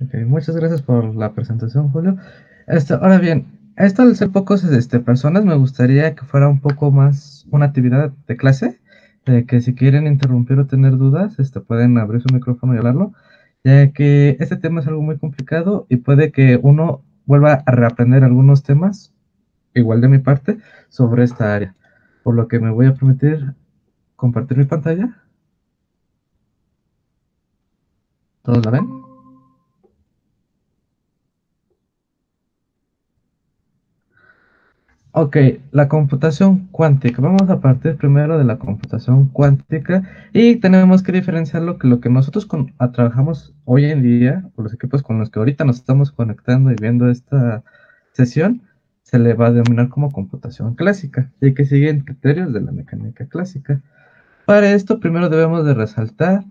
Ok, muchas gracias por la presentación, Julio. Ahora bien, esto al ser pocos personas, me gustaría que fuera un poco más una actividad de clase, que si quieren interrumpir o tener dudas, pueden abrir su micrófono y hablarlo, ya que este tema es algo muy complicado y puede que uno vuelva a reaprender algunos temas, igual de mi parte, sobre esta área. Por lo que me voy a permitir compartir mi pantalla. ¿Todos la ven? Ok, la computación cuántica. Vamos a partir primero de la computación cuántica y tenemos que diferenciar lo que nosotros trabajamos hoy en día, o los equipos con los que ahorita nos estamos conectando y viendo esta sesión, se le va a denominar como computación clásica, y que siguen criterios de la mecánica clásica. Para esto, primero debemos de resaltar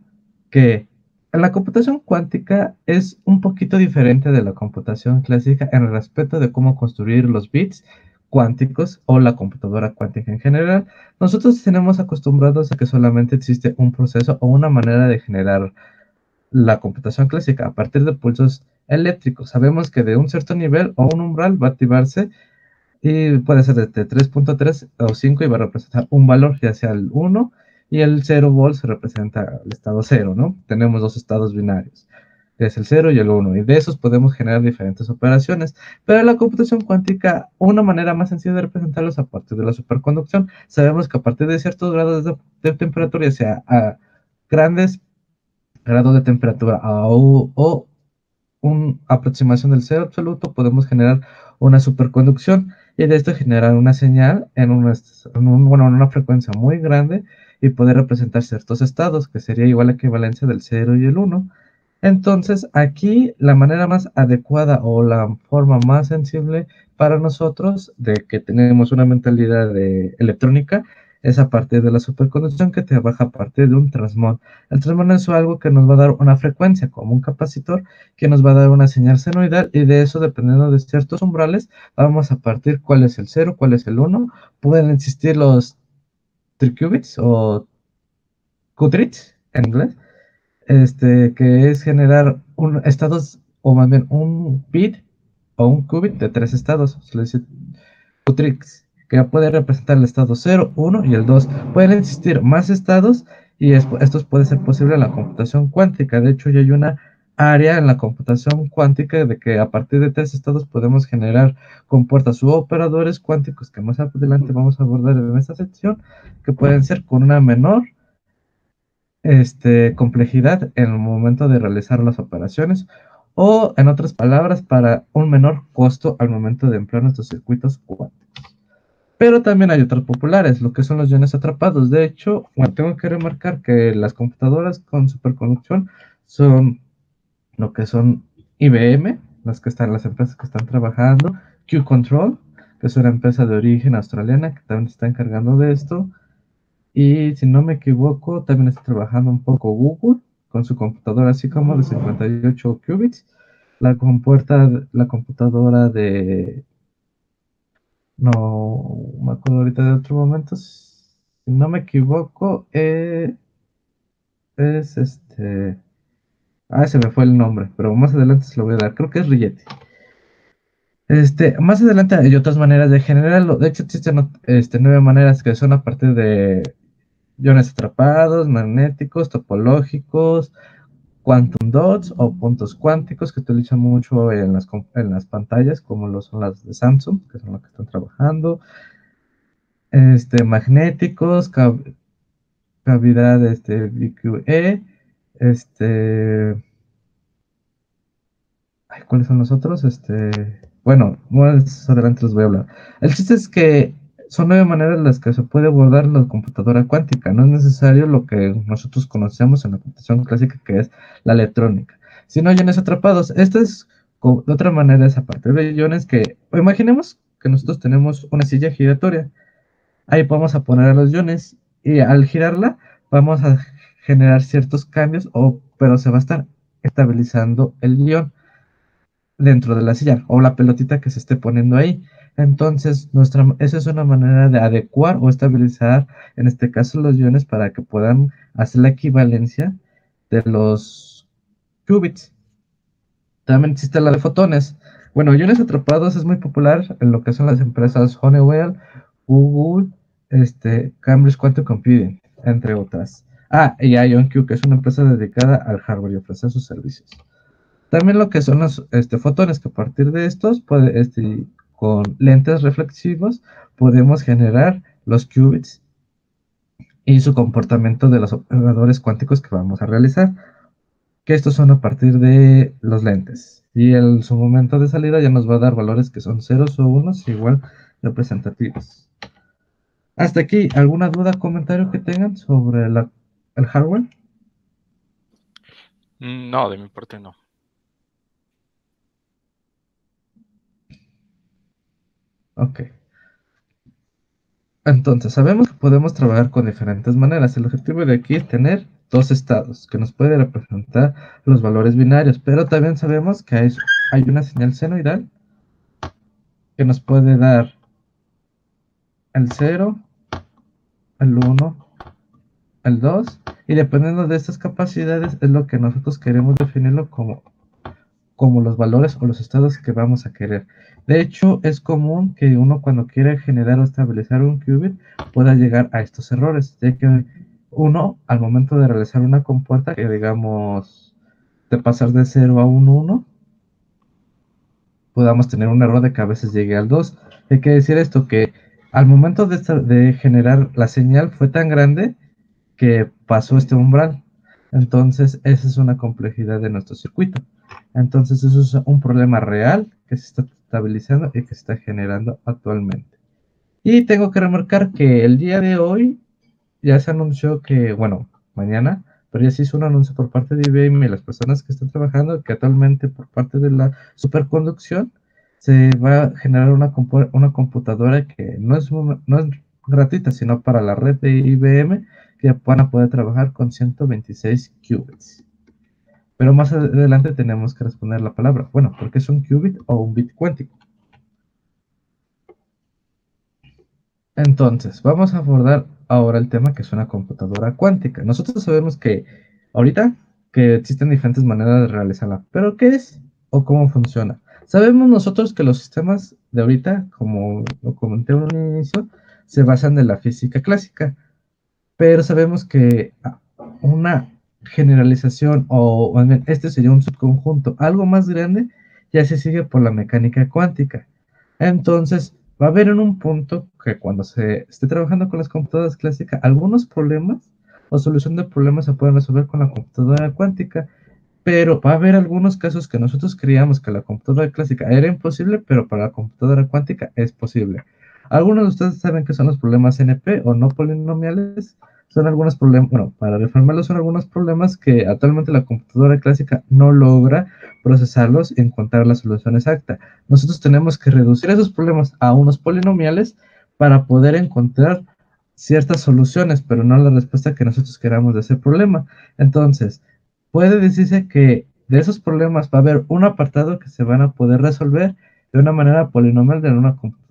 que la computación cuántica es un poquito diferente de la computación clásica en el respecto de cómo construir los bits cuánticos o la computadora cuántica en general. Nosotros tenemos acostumbrados a que solamente existe un proceso o una manera de generar la computación clásica a partir de pulsos eléctricos. Sabemos que de un cierto nivel o un umbral va a activarse y puede ser desde 3.3 o 5 y va a representar un valor, ya sea el 1 y el 0 volt se representa el estado 0, ¿no? Tenemos dos estados binarios, que es el 0 y el 1, y de esos podemos generar diferentes operaciones. Pero en la computación cuántica, una manera más sencilla de representarlos a partir de la superconducción, sabemos que a partir de ciertos grados de temperatura, ya sea a grandes grados de temperatura o una aproximación del cero absoluto, podemos generar una superconducción y de esto generar una señal bueno, en una frecuencia muy grande y poder representar ciertos estados, que sería igual a la equivalencia del cero y el uno. Entonces, aquí la manera más adecuada o la forma más sensible para nosotros de que tenemos una mentalidad de electrónica es a partir de la superconducción que trabaja a partir de un transmón. El transmón es algo que nos va a dar una frecuencia como un capacitor que nos va a dar una señal senoidal y de eso, dependiendo de ciertos umbrales, vamos a partir cuál es el cero, cuál es el uno. Pueden existir los triqubits o qubits en inglés, que es generar estados, o más bien un bit o un qubit de tres estados, se le dice qtrix, que puede representar el estado cero, uno y el 2. Pueden existir más estados y esto puede ser posible en la computación cuántica. De hecho, ya hay una área en la computación cuántica de que a partir de tres estados podemos generar compuertas u operadores cuánticos que más adelante vamos a abordar en esta sección, que pueden ser con una menor complejidad en el momento de realizar las operaciones o, en otras palabras, para un menor costo al momento de emplear nuestros circuitos cuánticos. Pero también hay otros populares, lo que son los iones atrapados. De hecho, bueno, tengo que remarcar que las computadoras con superconducción son lo que son IBM. las empresas que están trabajando. Q-Control, que es una empresa de origen australiana que también se está encargando de esto. Y si no me equivoco, también está trabajando un poco Google con su computadora así como de 58 qubits. La computadora de... No me acuerdo ahorita de otro momento. Si no me equivoco, es este... Ah, se me fue el nombre, pero más adelante se lo voy a dar. Creo que es Rigetti. Más adelante hay otras maneras de generarlo. De hecho, existen 9 maneras que son a partir de iones atrapados, magnéticos, topológicos, quantum dots o puntos cuánticos que se utilizan mucho en las pantallas, como lo son las de Samsung, que son las que están trabajando. Magnéticos, cavidad BQE, ay, ¿cuáles son los otros? Bueno, más adelante les voy a hablar. El chiste es que son 9 maneras en las que se puede abordar la computadora cuántica. No es necesario lo que nosotros conocemos en la computación clásica, que es la electrónica. Si no hay iones atrapados, de otra manera es a partir de iones que, o imaginemos que nosotros tenemos una silla giratoria. Ahí vamos a poner a los iones y al girarla vamos a generar ciertos cambios, pero se va a estar estabilizando el ion dentro de la silla o la pelotita que se esté poniendo ahí. Entonces, esa es una manera de adecuar o estabilizar, en este caso, los iones para que puedan hacer la equivalencia de los qubits. También existe la de fotones. Bueno, iones atrapados es muy popular en lo que son las empresas Honeywell, Google, Cambridge Quantum Computing, entre otras. Ah, y IonQ, que es una empresa dedicada al hardware y ofrece sus servicios. También lo que son los fotones, que a partir de estos, con lentes reflexivos, podemos generar los qubits y su comportamiento de los operadores cuánticos que vamos a realizar, que estos son a partir de los lentes. Y su momento de salida ya nos va a dar valores que son ceros o unos, igual representativos. Hasta aquí, ¿alguna duda, comentario que tengan sobre el hardware? No, de mi parte no. Ok. Entonces, sabemos que podemos trabajar con diferentes maneras. El objetivo de aquí es tener 2 estados que nos puede representar los valores binarios, pero también sabemos que hay una señal senoidal que nos puede dar el 0, el 1, el 2, y dependiendo de estas capacidades es lo que nosotros queremos definirlo como los valores o los estados que vamos a querer. De hecho, es común que uno, cuando quiere generar o estabilizar un qubit, pueda llegar a estos errores, ya que uno, al momento de realizar una compuerta, que digamos, de pasar de 0 a un 1, podamos tener un error de que a veces llegue al 2. Hay que decir esto, que al momento de generar la señal fue tan grande que pasó este umbral. Entonces, esa es una complejidad de nuestro circuito. Entonces, eso es un problema real que se está estabilizando y que se está generando actualmente. Y tengo que remarcar que el día de hoy ya se anunció que, bueno, mañana, pero ya se hizo un anuncio por parte de IBM y las personas que están trabajando que actualmente por parte de la superconducción se va a generar una computadora que no es gratuita, sino para la red de IBM, que van a poder trabajar con 126 qubits. Pero más adelante tenemos que responder la palabra, bueno, ¿por qué es un qubit o un bit cuántico? Entonces, vamos a abordar ahora el tema que es una computadora cuántica. Nosotros sabemos que ahorita que existen diferentes maneras de realizarla, pero ¿qué es o cómo funciona? Sabemos nosotros que los sistemas de ahorita, como lo comenté en un inicio, se basan en la física clásica, pero sabemos que una generalización o más bien, este sería un subconjunto, algo más grande, ya se sigue por la mecánica cuántica. Entonces, va a haber en un punto que cuando se esté trabajando con las computadoras clásicas, algunos problemas o solución de problemas se pueden resolver con la computadora cuántica, pero va a haber algunos casos que nosotros creíamos que la computadora clásica era imposible, pero para la computadora cuántica es posible. Algunos de ustedes saben que son los problemas NP o no polinomiales. Son algunos problemas, bueno, para reformarlos son algunos problemas que actualmente la computadora clásica no logra procesarlos y encontrar la solución exacta. Nosotros tenemos que reducir esos problemas a unos polinomiales para poder encontrar ciertas soluciones, pero no la respuesta que nosotros queramos de ese problema. Entonces, puede decirse que de esos problemas va a haber un apartado que se van a poder resolver de una manera polinomial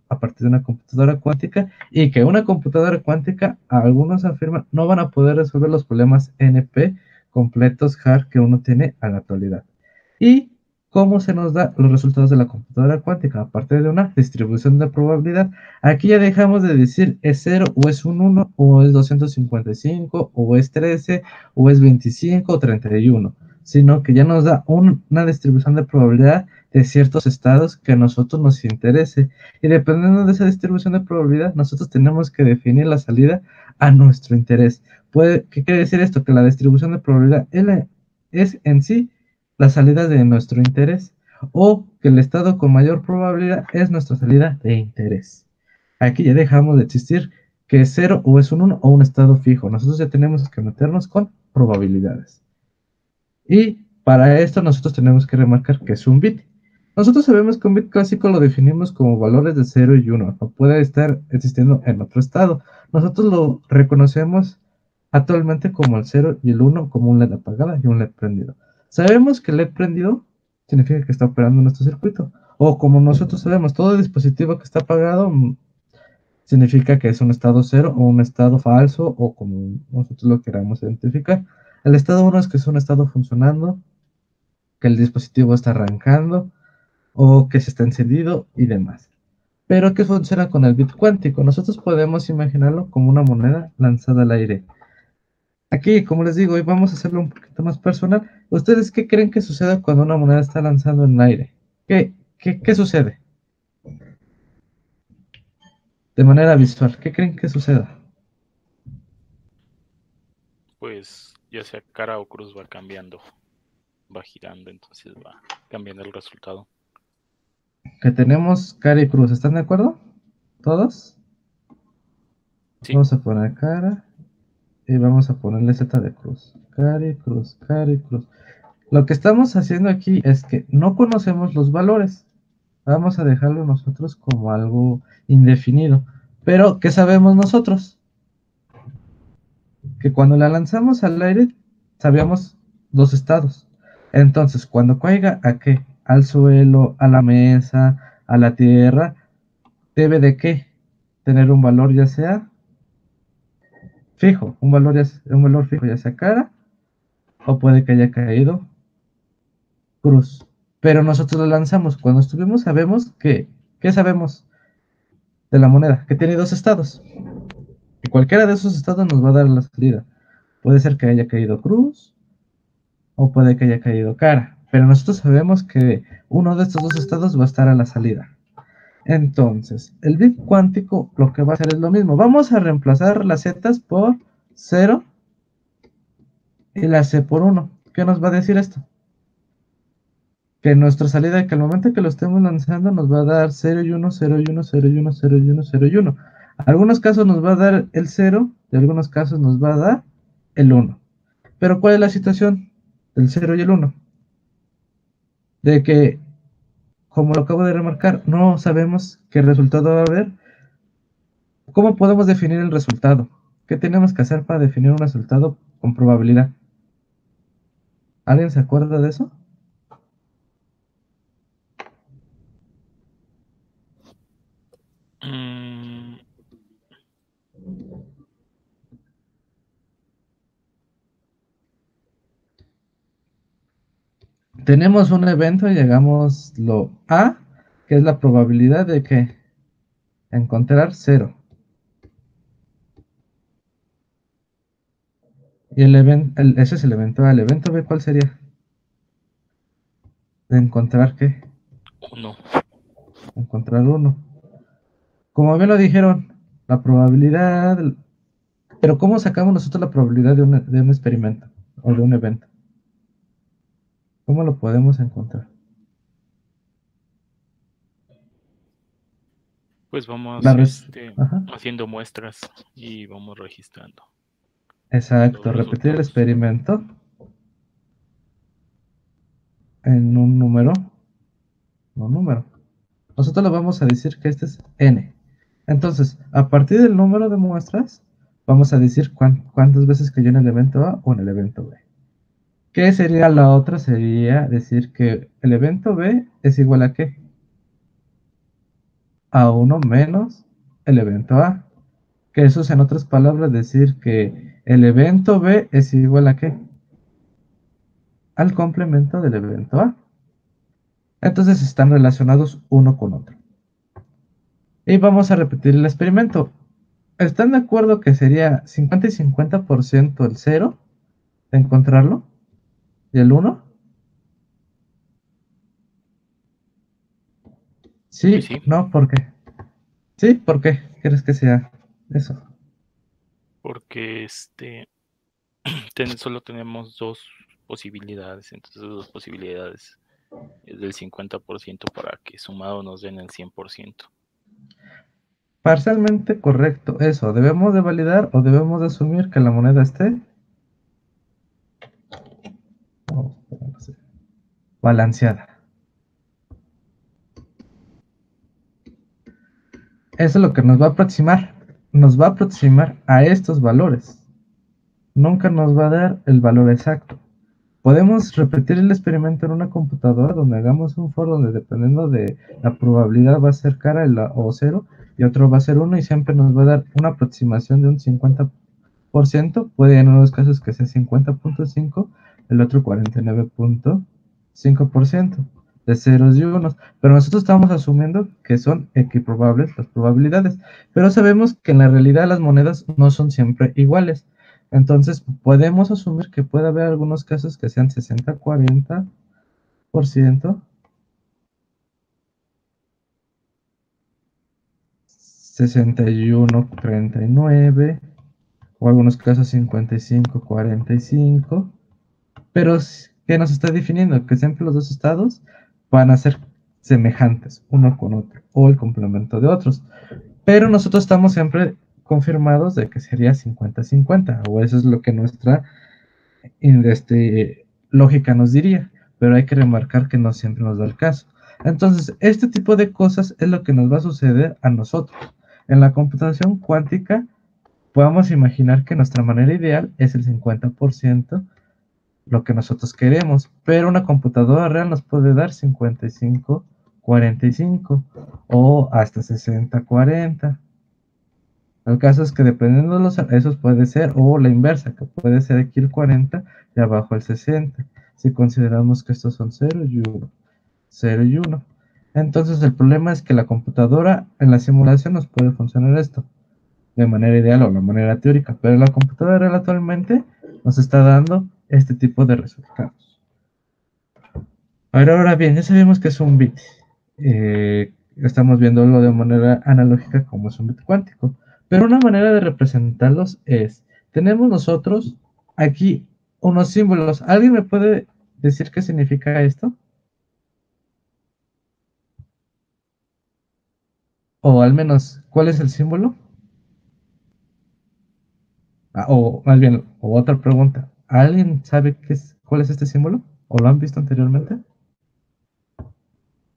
a partir de una computadora cuántica, y que una computadora cuántica, algunos afirman, no van a poder resolver los problemas NP completos hard que uno tiene a la actualidad. ¿Y cómo se nos da los resultados de la computadora cuántica? A partir de una distribución de probabilidad. Aquí ya dejamos de decir es 0 o es un 1 o es 255 o es 13 o es 25 o 31, sino que ya nos da una distribución de probabilidad de ciertos estados que a nosotros nos interese. Y dependiendo de esa distribución de probabilidad, nosotros tenemos que definir la salida a nuestro interés. ¿Qué quiere decir esto? Que la distribución de probabilidad es en sí la salida de nuestro interés, o que el estado con mayor probabilidad es nuestra salida de interés. Aquí ya dejamos de existir que es 0 o es un 1 o un estado fijo. Nosotros ya tenemos que meternos con probabilidades. Y para esto nosotros tenemos que remarcar que es un bit. Nosotros sabemos que un bit clásico lo definimos como valores de 0 y 1. No puede estar existiendo en otro estado. Nosotros lo reconocemos actualmente como el 0 y el 1 como un LED apagada y un LED prendido. Sabemos que el LED prendido significa que está operando nuestro circuito. O como nosotros sabemos, todo dispositivo que está apagado significa que es un estado 0 o un estado falso, o como nosotros lo queramos identificar. El estado 1 es que es un estado funcionando, que el dispositivo está arrancando o que se está encendido y demás. Pero ¿qué funciona con el bit cuántico? Nosotros podemos imaginarlo como una moneda lanzada al aire. Aquí, como les digo, hoy vamos a hacerlo un poquito más personal. ¿Ustedes qué creen que sucede cuando una moneda está lanzando en el aire? ¿Qué sucede? De manera visual, ¿qué creen que suceda? Pues ya sea cara o cruz va cambiando, va girando, entonces va cambiando el resultado. Que tenemos cara y cruz, ¿están de acuerdo? ¿Todos? Sí, Vamos a poner cara y vamos a ponerle Z de cruz. Cara y cruz, cara y cruz. Lo que estamos haciendo aquí es que no conocemos los valores. Vamos a dejarlo nosotros como algo indefinido. Pero, ¿qué sabemos nosotros? Que cuando la lanzamos al aire, sabíamos dos estados. Entonces, cuando caiga a qué? Al suelo, a la mesa, a la tierra, debe de qué? Tener un valor ya sea fijo, un valor fijo ya sea cara, o puede que haya caído cruz. Pero nosotros lo lanzamos. Cuando estuvimos, sabemos que, ¿qué sabemos de la moneda? Que tiene dos estados. Y cualquiera de esos estados nos va a dar la salida. Puede ser que haya caído cruz o puede que haya caído cara. Pero nosotros sabemos que uno de estos dos estados va a estar a la salida. Entonces, el bit cuántico lo que va a hacer es lo mismo. Vamos a reemplazar las zetas por 0 y la C por 1. ¿Qué nos va a decir esto? Que nuestra salida, que al momento que lo estemos lanzando, nos va a dar 0 y 1, 0 y 1, 0 y 1, 0 y 1, 0 y 1. Algunos casos nos va a dar el 0, y algunos casos nos va a dar el 1. Pero ¿cuál es la situación del 0 y el 1? De que, como lo acabo de remarcar, no sabemos qué resultado va a haber. ¿Cómo podemos definir el resultado? ¿Qué tenemos que hacer para definir un resultado con probabilidad? ¿Alguien se acuerda de eso? mm, Tenemos un evento y llegamos lo A, que es la probabilidad de que encontrar 0. Y ese es el evento A. ¿El evento B cuál sería? De encontrar qué? uno. Encontrar 1. Como bien lo dijeron, la probabilidad. Pero ¿cómo sacamos nosotros la probabilidad de un experimento o de un evento? ¿Cómo lo podemos encontrar? Pues La vamos res Ajá. haciendo muestras y vamos registrando los Exacto, repetir el resultados. experimento. en un número, nosotros le vamos a decir que este es n. Entonces, a partir del número de muestras, vamos a decir cuántas veces cayó en el evento A o en el evento B. ¿Qué sería la otra? Sería decir que el evento B es igual a ¿qué? A 1 menos el evento A. Que eso es, en otras palabras, decir que el evento B es igual a ¿qué? Al complemento del evento A. Entonces están relacionados uno con otro. Y vamos a repetir el experimento. ¿Están de acuerdo que sería 50 y 50% el 0 de encontrarlo? ¿Y el 1? Pues Sí, sí, no, ¿por qué? Sí, ¿por qué quieres que sea eso? porque solo tenemos dos posibilidades, entonces dos posibilidades es del 50% para que sumado nos den el 100%. Parcialmente correcto, eso. ¿Debemos de validar o debemos de asumir que la moneda esté balanceada? Eso es lo que nos va a aproximar. Nos va a aproximar a estos valores. Nunca nos va a dar el valor exacto. Podemos repetir el experimento en una computadora donde hagamos un for donde dependiendo de la probabilidad va a ser cara o 0 y otro va a ser 1 y siempre nos va a dar una aproximación de un 50%. Puede en unos casos que sea 50.5, el otro 49.5% de ceros y unos. Pero nosotros estamos asumiendo que son equiprobables las probabilidades. Pero sabemos que en la realidad las monedas no son siempre iguales. Entonces podemos asumir que puede haber algunos casos que sean 60-40%, 61-39, o algunos casos 55-45. Pero ¿qué nos está definiendo? Que siempre los dos estados van a ser semejantes uno con otro, o el complemento de otros. Pero nosotros estamos siempre confirmados de que sería 50-50, o eso es lo que nuestra lógica nos diría. Pero hay que remarcar que no siempre nos da el caso. Entonces, este tipo de cosas es lo que nos va a suceder a nosotros. En la computación cuántica, podemos imaginar que nuestra manera ideal es el 50% lo que nosotros queremos, pero una computadora real nos puede dar 55-45 o hasta 60-40. El caso es que dependiendo de esos puede ser, o la inversa, que puede ser aquí el 40 y abajo el 60, si consideramos que estos son 0 y 1, 0 y 1. Entonces el problema es que la computadora en la simulación nos puede funcionar esto de manera ideal o de manera teórica, pero la computadora real actualmente nos está dando este tipo de resultados. Ahora bien, ya sabemos que es un bit. Estamos viéndolo de manera analógica como es un bit cuántico. Pero una manera de representarlos es, tenemos nosotros aquí unos símbolos. ¿Alguien me puede decir qué significa esto? O al menos, ¿cuál es el símbolo? O más bien, o otra pregunta. ¿Alguien sabe cuál es este símbolo? ¿O lo han visto anteriormente?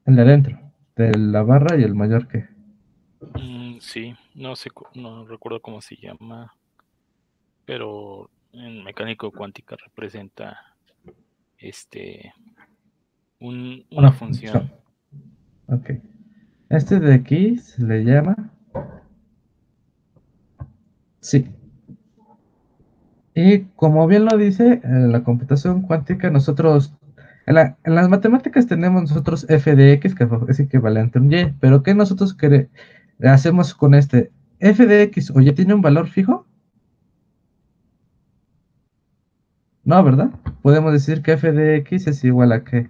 El de adentro, de la barra y el mayor que. Sí, no sé, no recuerdo cómo se llama, pero en mecánico cuántica representa este una Una función. función. Ok. Este de aquí se le llama. Sí. Y como bien lo dice, en la computación cuántica, nosotros. En las matemáticas tenemos nosotros f de x, que es equivalente a un y. Pero ¿qué nosotros hacemos con este? ¿F de x o ya tiene un valor fijo? No, ¿verdad? Podemos decir que f de x es igual a qué?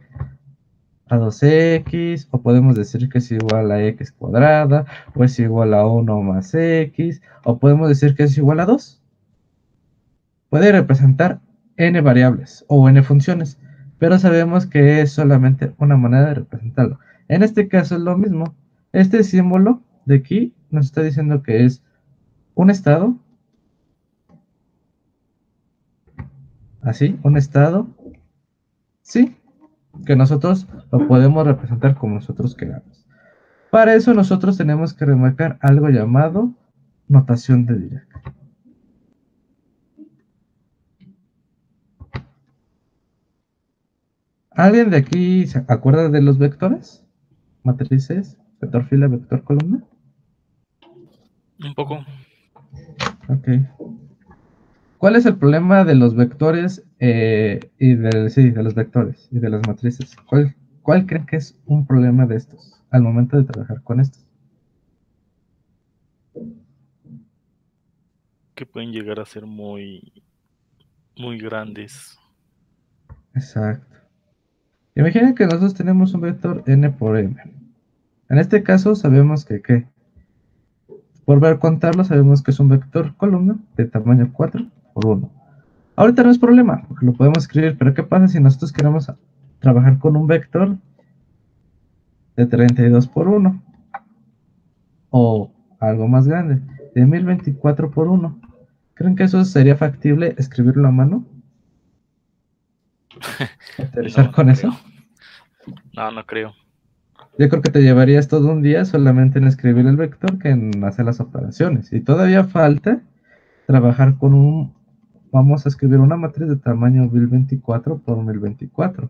A 2x, o podemos decir que es igual a x cuadrada, o es igual a 1 más x, o podemos decir que es igual a 2. Puede representar n variables o n funciones, pero sabemos que es solamente una manera de representarlo. En este caso es lo mismo. Este símbolo de aquí nos está diciendo que es un estado, así, un estado, sí, que nosotros lo podemos representar como nosotros queramos. Para eso nosotros tenemos que remarcar algo llamado notación de Dirac. ¿Alguien de aquí se acuerda de los vectores? Matrices, vector fila, vector columna. Un poco. Ok. ¿Cuál es el problema de los vectores de los vectores y de las matrices? ¿Cuál creen que es un problema de estos al momento de trabajar con estos? Que pueden llegar a ser muy grandes. Exacto. Imaginen que nosotros tenemos un vector n por m. En este caso sabemos que, ¿qué? Por ver contarlo sabemos que es un vector columna de tamaño 4 por 1. Ahorita no es problema, porque lo podemos escribir, pero ¿qué pasa si nosotros queremos trabajar con un vector de 32 por 1? O algo más grande, de 1024 por 1. ¿Creen que eso sería factible escribirlo a mano? ¿Aterrizar No, no con eso? creo. No, no creo. Yo creo que te llevarías todo un día solamente en escribir el vector que en hacer las operaciones. Y todavía falta trabajar con vamos a escribir una matriz de tamaño 1024 por 1024.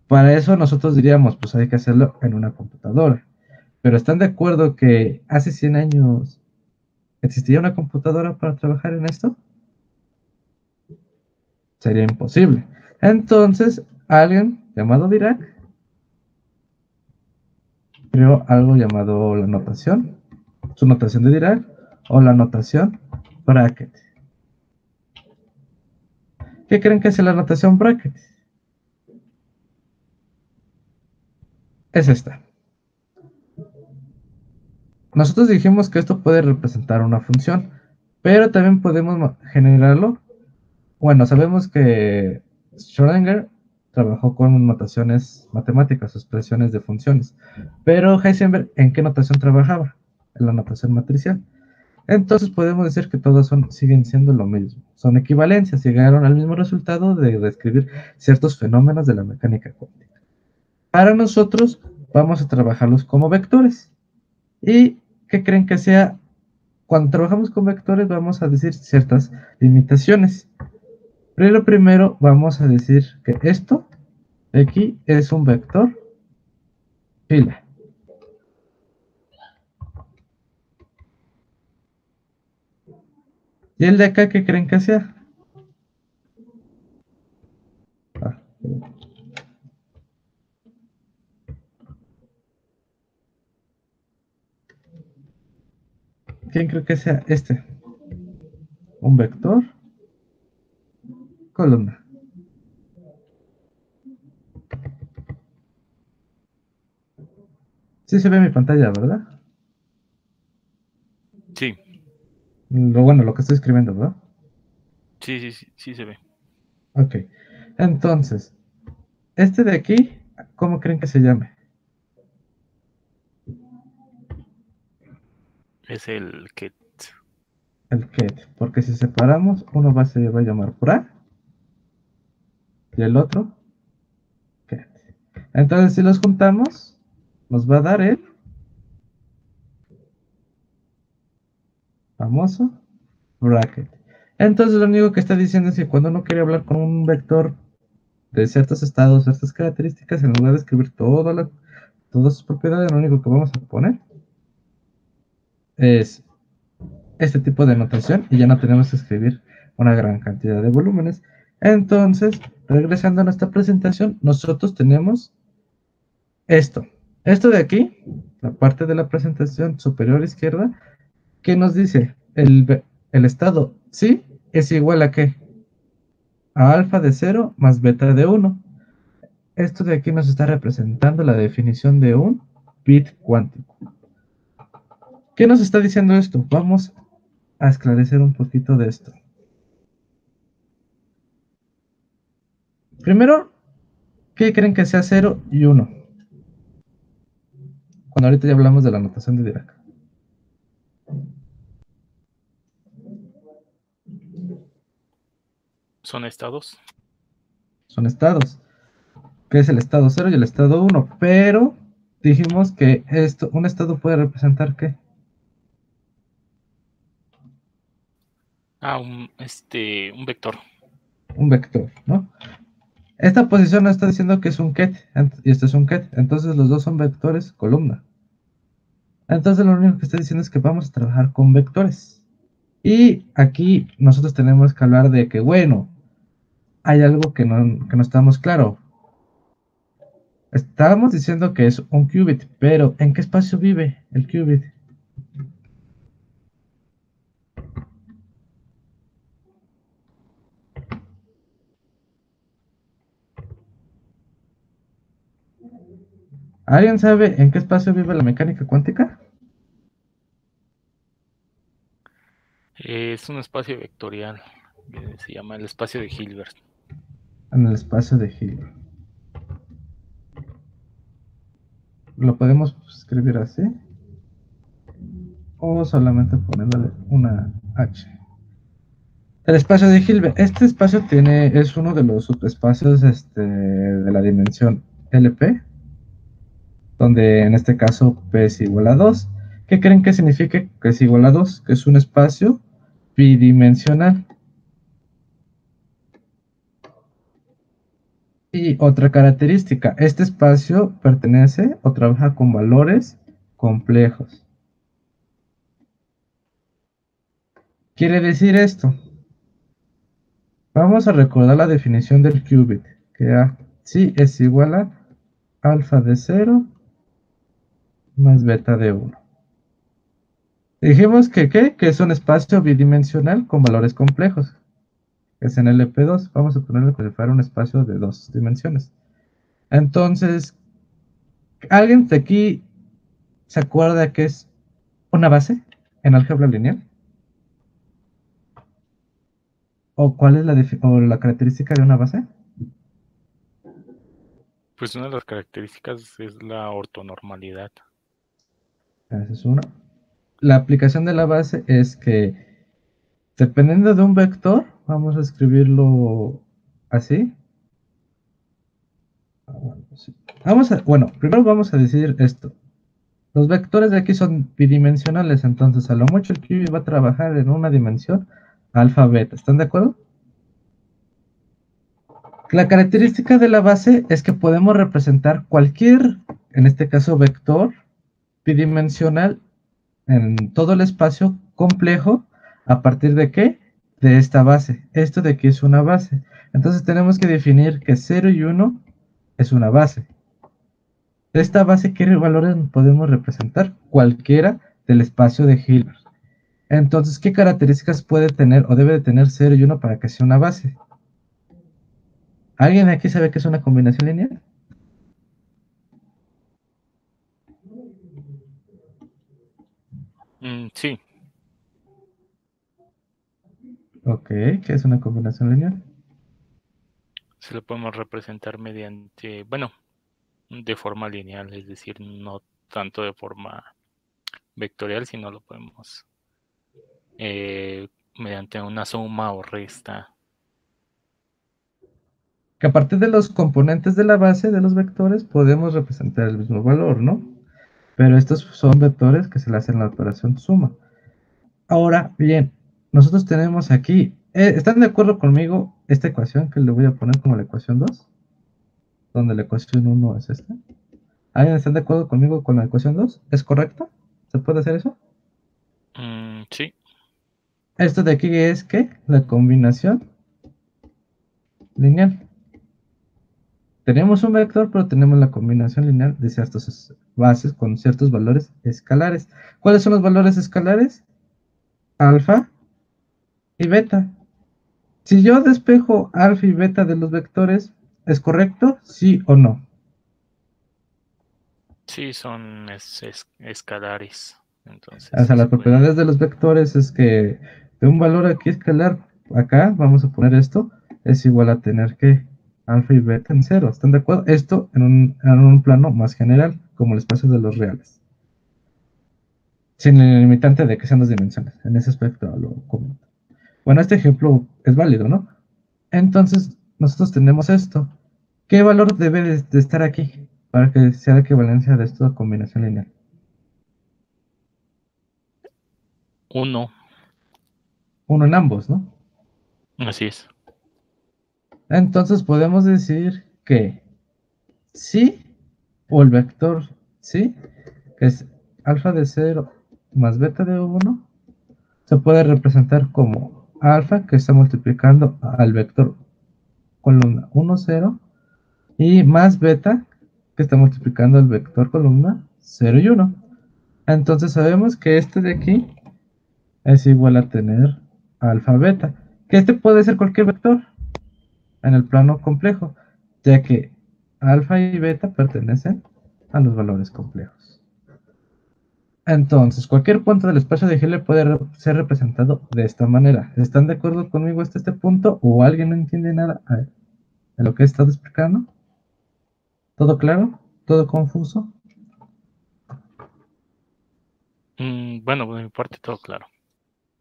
Para eso nosotros diríamos, pues hay que hacerlo en una computadora. Pero ¿están de acuerdo que hace 100 años existía una computadora para trabajar en esto? Sería imposible. Entonces, alguien llamado Dirac creó algo llamado la notación, su notación de Dirac o la notación bracket. ¿Qué creen que es la notación bracket? Es esta. Nosotros dijimos que esto puede representar una función, pero también podemos generarlo. Bueno, sabemos que Schrödinger trabajó con notaciones matemáticas, expresiones de funciones, pero Heisenberg, ¿en qué notación trabajaba? En la notación matricial. Entonces podemos decir que todas siguen siendo lo mismo, son equivalencias, llegaron al mismo resultado de describir ciertos fenómenos de la mecánica cuántica. Para nosotros vamos a trabajarlos como vectores. ¿Y qué creen que sea? Cuando trabajamos con vectores vamos a decir ciertas limitaciones. Pero primero vamos a decir que esto de aquí es un vector fila. ¿Y el de acá qué creen que sea? Ah, ¿quién cree que sea este? Un vector columna. Sí se ve mi pantalla, ¿verdad? Sí, Lo que estoy escribiendo, ¿verdad? sí se ve. Ok. Entonces, este de aquí, ¿cómo creen que se llame? Es el que El ket. Porque si separamos, se va a llamar pra y el otro ket. Entonces, si los juntamos, nos va a dar el famoso bracket. Entonces, lo único que está diciendo es que cuando uno quiere hablar con un vector de ciertos estados, ciertas características, en lugar de escribir todas sus propiedades, lo único que vamos a poner es este tipo de notación y ya no tenemos que escribir una gran cantidad de volúmenes. Entonces, regresando a nuestra presentación, nosotros tenemos esto. Esto de aquí, la parte de la presentación superior izquierda, ¿qué nos dice? El estado sí es igual a qué? A alfa de 0 más beta de 1. Esto de aquí nos está representando la definición de un bit cuántico. ¿Qué nos está diciendo esto? Vamos a esclarecer un poquito de esto. Primero, ¿qué creen que sea 0 y 1? Cuando ahorita ya hablamos de la notación de Dirac. son estados. Son estados. que es el estado 0 y el estado 1, pero dijimos que un estado puede representar ¿qué? Un vector. Un vector, ¿no? Esta posición nos está diciendo que es un ket y este es un ket, entonces los dos son vectores columna. Entonces lo único que está diciendo es que vamos a trabajar con vectores. Y aquí nosotros tenemos que hablar de que, bueno, hay algo que no estamos claro. Estábamos diciendo que es un qubit, pero ¿en qué espacio vive el qubit? ¿Alguien sabe en qué espacio vive la mecánica cuántica? Es un espacio vectorial. Se llama el espacio de Hilbert. En el espacio de Hilbert. Lo podemos escribir así o solamente poniéndole una H. El espacio de Hilbert. Este espacio es uno de los subespacios de la dimensión LP, donde en este caso P es igual a 2. ¿Qué creen que significa que es igual a 2? Que es un espacio bidimensional. Y otra característica, este espacio pertenece o trabaja con valores complejos. Quiere decir esto. Vamos a recordar la definición del qubit, que sí es igual a alfa de 0 más beta de 1. Dijimos que es un espacio bidimensional con valores complejos, que es en LP2. Vamos a ponerle como si fuera un espacio de dos dimensiones. Entonces, ¿alguien de aquí se acuerda que es una base en álgebra lineal? ¿O cuál es la característica de una base? Pues una de las características es la ortonormalidad. Esa es una. La aplicación de la base es que, dependiendo de un vector, vamos a escribirlo así. Bueno, primero vamos a decir esto. Los vectores de aquí son bidimensionales, entonces a lo mucho el qubit va a trabajar en una dimensión alfa beta. ¿Están de acuerdo? La Sí. característica de la base es que podemos representar cualquier, en este caso, vector bidimensional en todo el espacio complejo. ¿A partir de qué? De esta base. Esto de aquí es una base. Entonces tenemos que definir que 0 y 1 es una base. De esta base, ¿qué valores podemos representar? Cualquiera del espacio de Hilbert. Entonces, ¿qué características puede tener o debe de tener 0 y 1 para que sea una base? ¿Alguien aquí sabe qué es una combinación lineal? Sí. Ok, ¿qué es una combinación lineal? Se lo podemos representar mediante, bueno, de forma lineal, es decir, no tanto de forma vectorial, sino lo podemos mediante una suma o resta. Que a partir de los componentes de la base de los vectores podemos representar el mismo valor, ¿no? Pero estos son vectores que se le hacen la operación suma. Ahora, bien, nosotros tenemos aquí, ¿están de acuerdo conmigo esta ecuación que le voy a poner como la ecuación 2? Donde la ecuación 1 es esta. ¿Alguien está de acuerdo conmigo con la ecuación 2? ¿Es correcto? ¿Se puede hacer eso? Sí. Esto de aquí es que la combinación lineal. Tenemos un vector, pero tenemos la combinación lineal de ciertas bases con ciertos valores escalares. ¿Cuáles son los valores escalares? Alfa y beta. Si yo despejo alfa y beta de los vectores, ¿es correcto? ¿Sí o no? Sí, son escalares. O Entonces sea, sí las se puede. propiedades de los vectores es que de un valor aquí escalar, acá, vamos a poner esto, es igual a tener que alfa y beta en cero. ¿Están de acuerdo? Esto en un plano más general, como el espacio de los reales. Sin el limitante de que sean dos dimensiones. En ese aspecto lo comento. Bueno, este ejemplo es válido, ¿no? Entonces, nosotros tenemos esto. ¿Qué valor debe de estar aquí para que sea la equivalencia de esta combinación lineal? 1. 1 en ambos, ¿no? Así es. Entonces podemos decir que sí, o el vector sí, que es alfa de 0 más beta de 1, se puede representar como alfa que está multiplicando al vector columna 1, 0, y más beta que está multiplicando el vector columna 0 y 1. Entonces sabemos que este de aquí es igual a tener alfa beta, que este puede ser cualquier vector en el plano complejo, ya que alfa y beta pertenecen a los valores complejos. Entonces, cualquier punto del espacio de Hilbert puede ser representado de esta manera. ¿Están de acuerdo conmigo hasta este punto? ¿O alguien no entiende nada de lo que he estado explicando? ¿Todo claro? ¿Todo confuso? Bueno, por mi parte todo claro.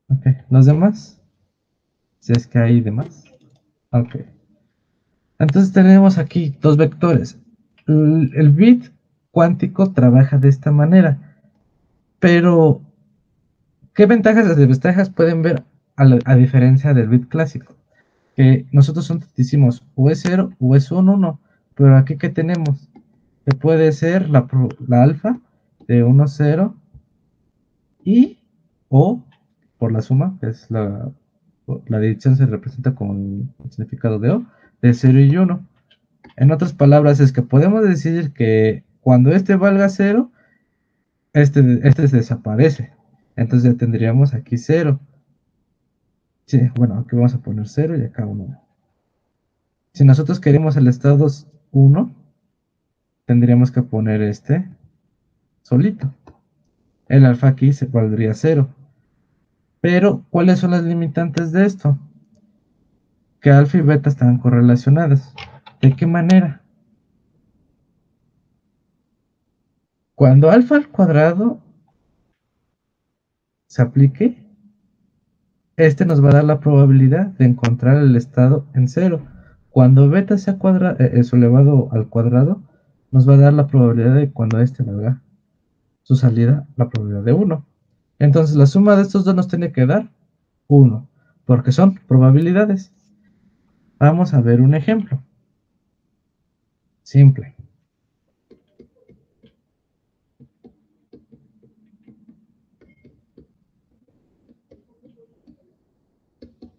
Ok. ¿Los demás? Si es que hay demás. Ok. Entonces tenemos aquí dos vectores. El bit cuántico trabaja de esta manera. Pero, ¿qué ventajas y desventajas pueden ver a diferencia del bit clásico? Que nosotros decimos o es 0 o es un 1, pero aquí que tenemos, que puede ser la alfa de 1, 0 y o por la suma, que es la división se representa con el significado de o, de 0 y 1. En otras palabras, es que podemos decir que cuando este valga 0, este se desaparece. Entonces ya tendríamos aquí 0. Sí, bueno, aquí vamos a poner 0 y acá 1. Si nosotros queremos el estado 1, tendríamos que poner este solito. El alfa aquí se valdría 0. Pero, ¿cuáles son las limitantes de esto? Que alfa y beta están correlacionadas. ¿De qué manera? Cuando alfa al cuadrado se aplique, este nos va a dar la probabilidad de encontrar el estado en 0. Cuando beta sea su elevado al cuadrado, nos va a dar la probabilidad de cuando este valga su salida, la probabilidad de 1. Entonces la suma de estos dos nos tiene que dar 1, porque son probabilidades. Vamos a ver un ejemplo simple.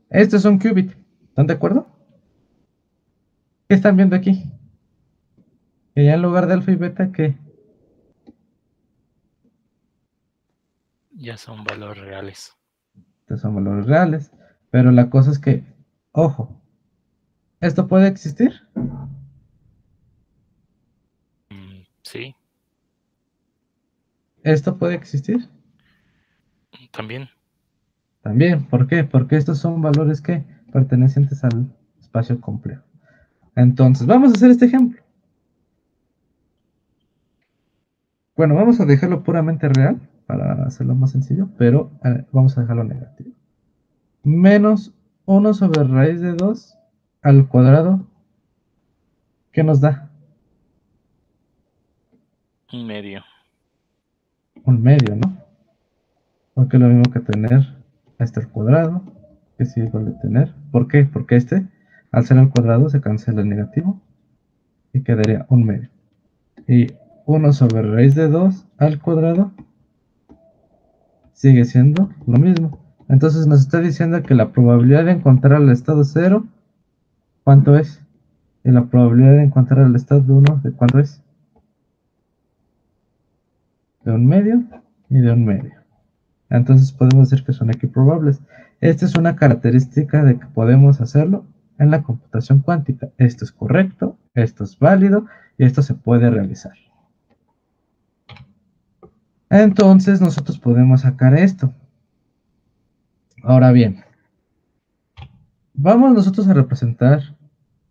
Este es un qubit. ¿Están de acuerdo? ¿Qué están viendo aquí? Que ya en lugar de alfa y beta, ¿qué? Ya son valores reales. Estos son valores reales. Pero la cosa es que, ojo, ¿esto puede existir? Sí, ¿Esto puede existir? también. También. ¿Por qué? Porque estos son valores que pertenecientes al espacio complejo. Entonces, vamos a hacer este ejemplo. Bueno, vamos a dejarlo puramente real para hacerlo más sencillo, pero vamos a dejarlo negativo. Menos 1 sobre raíz de 2 al cuadrado, ¿qué nos da? Un medio. Un medio, ¿no? Porque es lo mismo que tener este al cuadrado, que es igual de tener. ¿Por qué? Porque este, al ser al cuadrado, se cancela el negativo y quedaría un medio. Y 1 sobre raíz de 2 al cuadrado sigue siendo lo mismo. Entonces nos está diciendo que la probabilidad de encontrar el estado 0, ¿cuánto es? Y la probabilidad de encontrar el estado de 1, ¿de cuánto es? De un medio y de un medio. Entonces podemos decir que son equiprobables. Esta es una característica de que podemos hacerlo en la computación cuántica. Esto es correcto, esto es válido y esto se puede realizar. Entonces nosotros podemos sacar esto. Ahora bien, vamos nosotros a representar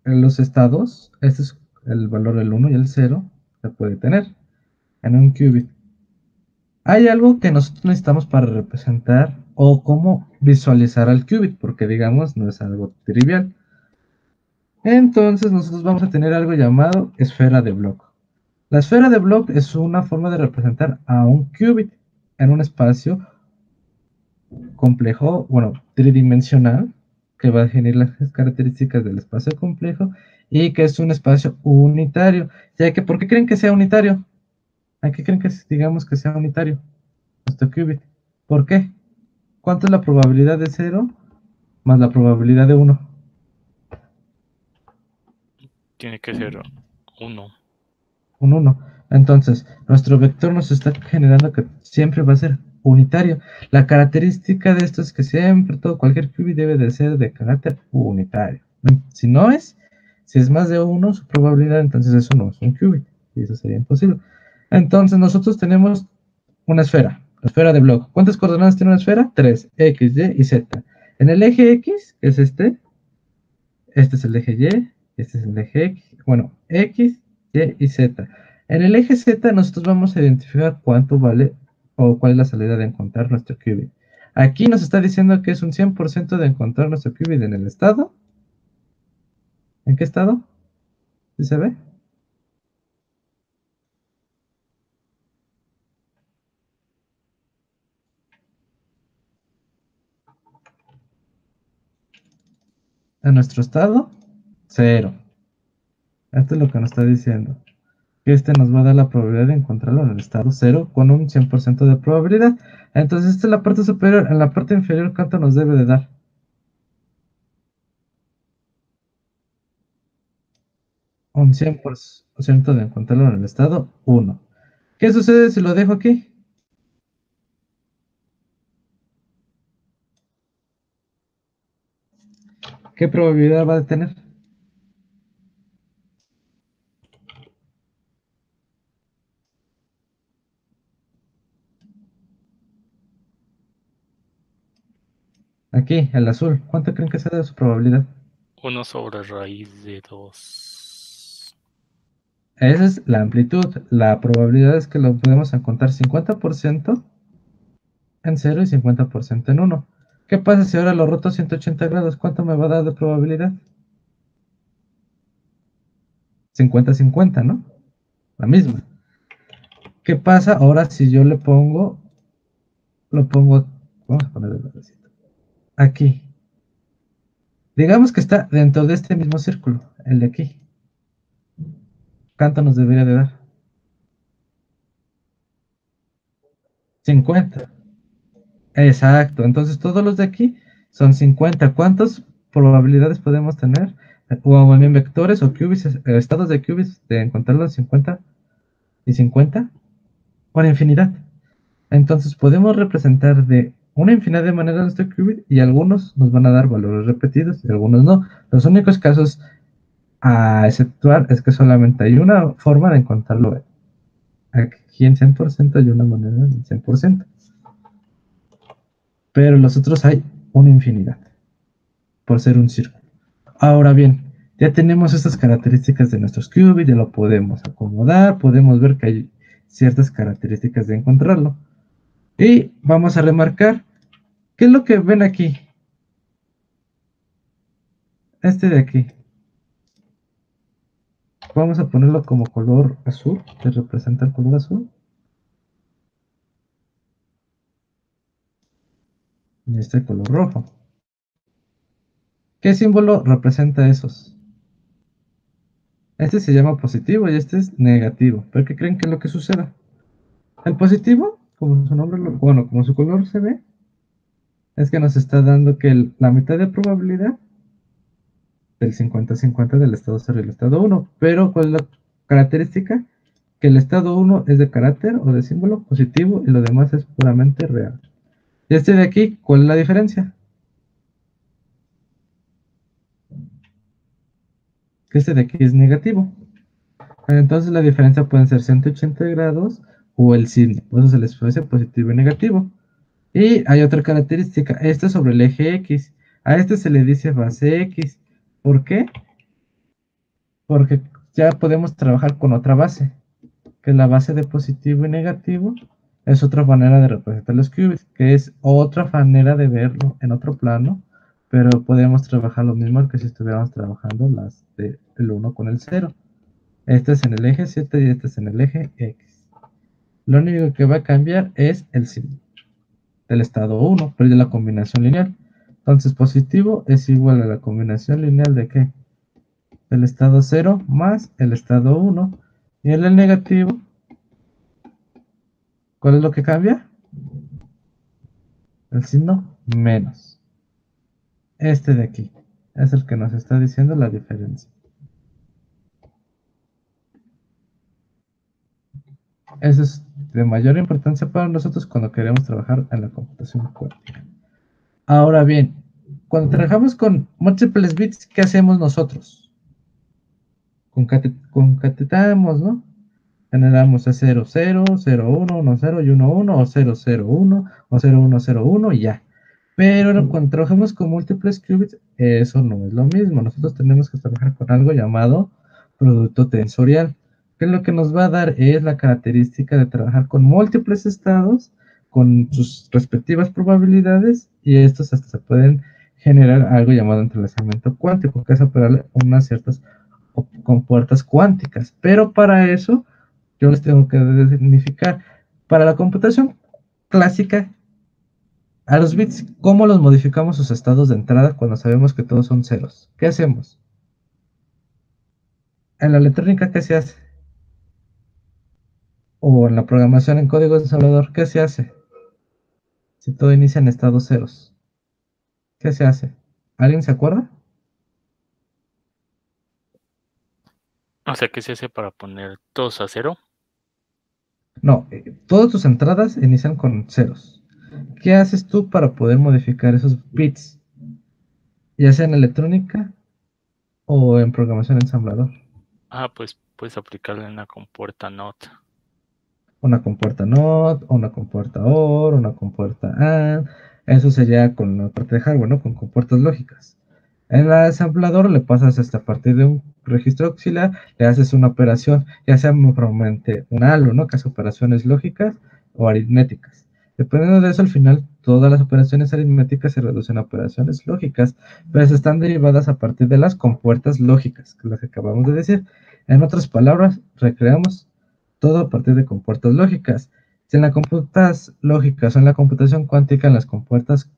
los estados. Este es el valor del 1 y el 0 se puede tener en un qubit. Hay algo que nosotros necesitamos para representar o cómo visualizar al qubit, porque digamos no es algo trivial. Entonces nosotros vamos a tener algo llamado esfera de Bloch. La esfera de Bloch es una forma de representar a un qubit en un espacio complejo, bueno, tridimensional, que va a definir las características del espacio complejo y que es un espacio unitario. Ya que, ¿por qué creen que sea unitario? ¿A qué creen que digamos que sea unitario? Nuestro qubit. ¿Por qué? ¿Cuánto es la probabilidad de 0 más la probabilidad de 1? Tiene que ser 1. Un 1. Entonces, nuestro vector nos está generando que siempre va a ser unitario. La característica de esto es que siempre cualquier qubit debe de ser de carácter unitario. Si no es, si es más de 1 su probabilidad, entonces eso no es un qubit. Y eso sería imposible. Entonces, nosotros tenemos una esfera, la esfera de Bloch. ¿Cuántas coordenadas tiene una esfera? 3, X, Y y Z. En el eje X, que es este es el eje Y, este es el eje X, bueno, X, Y y Z. En el eje Z nosotros vamos a identificar cuánto vale o cuál es la salida de encontrar nuestro qubit. Aquí nos está diciendo que es un 100% de encontrar nuestro qubit en el estado. ¿En qué estado? ¿Sí se ve? En nuestro estado, 0. Esto es lo que nos está diciendo. Este nos va a dar la probabilidad de encontrarlo en el estado 0 con un 100% de probabilidad. Entonces, esta es la parte superior. En la parte inferior, ¿cuánto nos debe de dar? Un 100% de encontrarlo en el estado 1. ¿Qué sucede si lo dejo aquí? ¿Qué probabilidad va a tener? Aquí, el azul. ¿Cuánto creen que sea de su probabilidad? 1 sobre raíz de 2. Esa es la amplitud. La probabilidad es que lo podemos encontrar 50% en 0 y 50% en 1. ¿Qué pasa si ahora lo roto 180 grados? ¿Cuánto me va a dar de probabilidad? 50-50, ¿no? La misma. ¿Qué pasa ahora si yo le pongo, vamos a ponerle el verdecito, aquí? Digamos que está dentro de este mismo círculo, el de aquí. ¿Cuánto nos debería de dar? 50. Exacto. Entonces todos los de aquí son 50. ¿Cuántas probabilidades podemos tener? O bien vectores o qubits, estados de qubits de encontrarlos 50 y 50. Una infinidad. Entonces podemos representar de una infinidad de maneras nuestro qubit y algunos nos van a dar valores repetidos y algunos no. Los únicos casos a exceptuar es que solamente hay una forma de encontrarlo aquí en 100% y una manera en 100%. Pero los otros hay una infinidad por ser un círculo. Ahora bien, ya tenemos estas características de nuestros qubits, ya lo podemos acomodar, podemos ver que hay ciertas características de encontrarlo. Y vamos a remarcar, ¿qué es lo que ven aquí? Este de aquí. Vamos a ponerlo como color azul, que representa el color azul. Y este color rojo. ¿Qué símbolo representa esos? Este se llama positivo y este es negativo. ¿Pero qué creen que es lo que suceda? El positivo, como su nombre, bueno, como su color se ve, es que nos está dando que la mitad de probabilidad del 50-50 del estado 0 y el estado 1. Pero, ¿cuál es la característica? Que el estado 1 es de carácter o de símbolo positivo y lo demás es puramente real. Y este de aquí, ¿cuál es la diferencia? Que este de aquí es negativo. Entonces la diferencia pueden ser 180 grados o el signo. Por eso se les puede ser positivo y negativo. Y hay otra característica. Esto es sobre el eje X. A este se le dice base X. ¿Por qué? Porque ya podemos trabajar con otra base, que es la base de positivo y negativo. Es otra manera de representar los qubits, que es otra manera de verlo en otro plano, pero podemos trabajar lo mismo que si estuviéramos trabajando las del 1 con el 0. Este es en el eje 7 y este es en el eje X. Lo único que va a cambiar es el signo del estado 1, pero de la combinación lineal. Entonces positivo es igual a la combinación lineal de ¿qué? El estado 0 más el estado 1. Y en el negativo, ¿cuál es lo que cambia? El signo menos. Este de aquí es el que nos está diciendo la diferencia. Eso es de mayor importancia para nosotros cuando queremos trabajar en la computación cuántica. Ahora bien, cuando trabajamos con múltiples bits, ¿qué hacemos nosotros? Concatenamos, ¿no? Generamos a 0, 0, 0, 1, 1, 0 y 1, 1, o 0, 0, 1, o 0, 1, 0, 1 y ya. Pero cuando trabajamos con múltiples qubits, eso no es lo mismo. Nosotros tenemos que trabajar con algo llamado producto tensorial, que lo que nos va a dar es la característica de trabajar con múltiples estados, con sus respectivas probabilidades, y estos hasta se pueden generar algo llamado entrelazamiento cuántico, que es operar unas ciertas compuertas cuánticas. Pero para eso, yo les tengo que significar, para la computación clásica, a los bits, ¿cómo los modificamos sus estados de entrada cuando sabemos que todos son ceros? ¿Qué hacemos? En la electrónica, ¿qué se hace? O en la programación en código de ensamblador, ¿qué se hace? Si todo inicia en estados ceros, ¿qué se hace? ¿Alguien se acuerda? O sea, ¿qué se hace para poner todos a 0? No, todas tus entradas inician con ceros. ¿Qué haces tú para poder modificar esos bits? Ya sea en electrónica o en programación ensamblador. Ah, pues puedes aplicarle en la compuerta NOT. Una compuerta NOT, una compuerta OR, una compuerta AND. Eso sería con la parte de hardware, ¿no? Con compuertas lógicas. En el ensamblador le pasas hasta a partir de un registro auxiliar, le haces una operación, ya sea probablemente un ALU, ¿no? Que hace operaciones lógicas o aritméticas. Dependiendo de eso, al final, todas las operaciones aritméticas se reducen a operaciones lógicas, pero están derivadas a partir de las compuertas lógicas, que es lo que acabamos de decir. En otras palabras, recreamos todo a partir de compuertas lógicas. Si en las compuertas lógicas o en la computación cuántica, en las compuertas,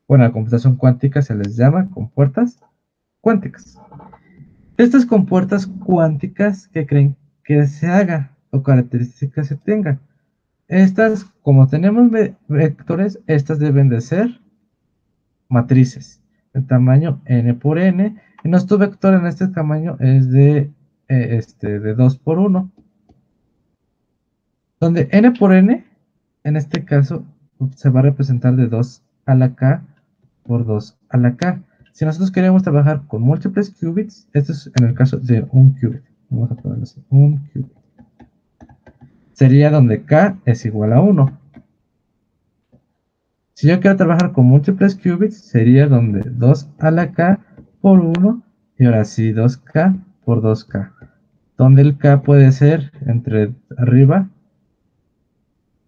bueno, la computación cuántica se les llama compuertas cuánticas. Estas compuertas cuánticas que creen que se haga o características se tengan. Estas, como tenemos vectores, estas deben de ser matrices de tamaño n por n. Y nuestro vector en este tamaño es de 2 por 1. Donde n por n, en este caso, se va a representar de 2 a la k por 2 a la k. Si nosotros queremos trabajar con múltiples qubits, esto es en el caso de un qubit. Vamos a ponerlo así, un qubit. Sería donde k es igual a 1. Si yo quiero trabajar con múltiples qubits, sería donde 2 a la k por 1, y ahora sí 2k por 2k. Donde el k puede ser entre arriba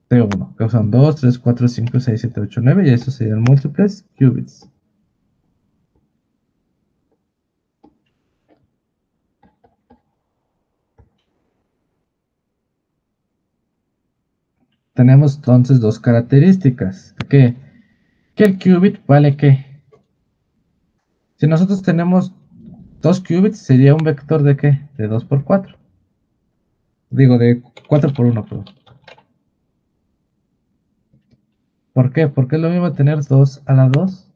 T1, que son 2, 3, 4, 5, 6, 7, 8, 9, y estos serían múltiples qubits. Tenemos entonces dos características. Que el qubit vale ¿qué? Si nosotros tenemos 2 qubits, sería un vector de ¿qué? De 2 por 4. Digo, de 4 por 1, perdón. ¿Por qué? Porque es lo mismo tener 2 a la 2,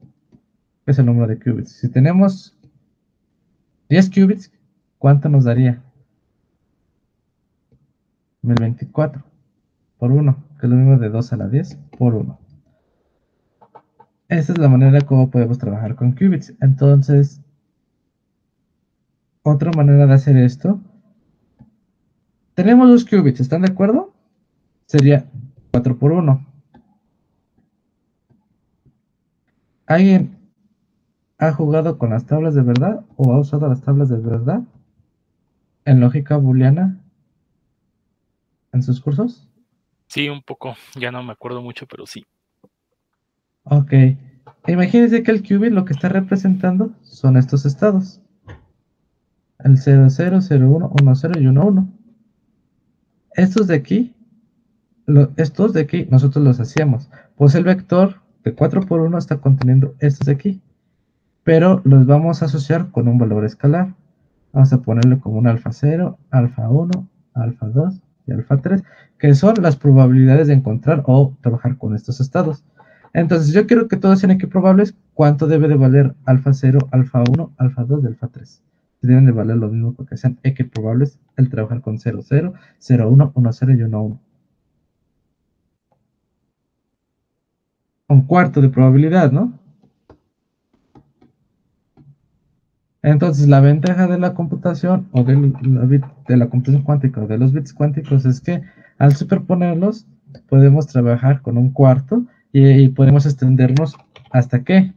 que es el número de qubits. Si tenemos 10 qubits, ¿cuánto nos daría? 1024 por 1, que es lo mismo de 2 a la 10 por 1. Esta es la manera como podemos trabajar con qubits. Entonces, otra manera de hacer esto. Tenemos 2 qubits, ¿están de acuerdo? Sería 4 por 1. ¿Alguien ha jugado con las tablas de verdad o ha usado las tablas de verdad en lógica booleana en sus cursos? Sí, un poco. Ya no me acuerdo mucho, pero sí. Ok. Imagínense que el qubit lo que está representando son estos estados. El 0, 0, 0, 1, 1, 0 y 1, 1. Estos de aquí, nosotros los hacíamos. Pues el vector de 4 por 1 está conteniendo estos de aquí. Pero los vamos a asociar con un valor escalar. Vamos a ponerle como un alfa 0, alfa 1, alfa 2 y alfa 3, que son las probabilidades de encontrar o trabajar con estos estados. Entonces yo quiero que todos sean equiprobables. ¿Cuánto debe de valer alfa 0, alfa 1, alfa 2 y alfa 3? Deben de valer lo mismo porque sean equiprobables el trabajar con 0, 0, 0, 1, 1, 0 y 1, 1. Un cuarto de probabilidad, ¿no? Entonces, la ventaja de la computación o de la computación cuántica o de los bits cuánticos es que al superponerlos podemos trabajar con un cuarto y podemos extendernos hasta que,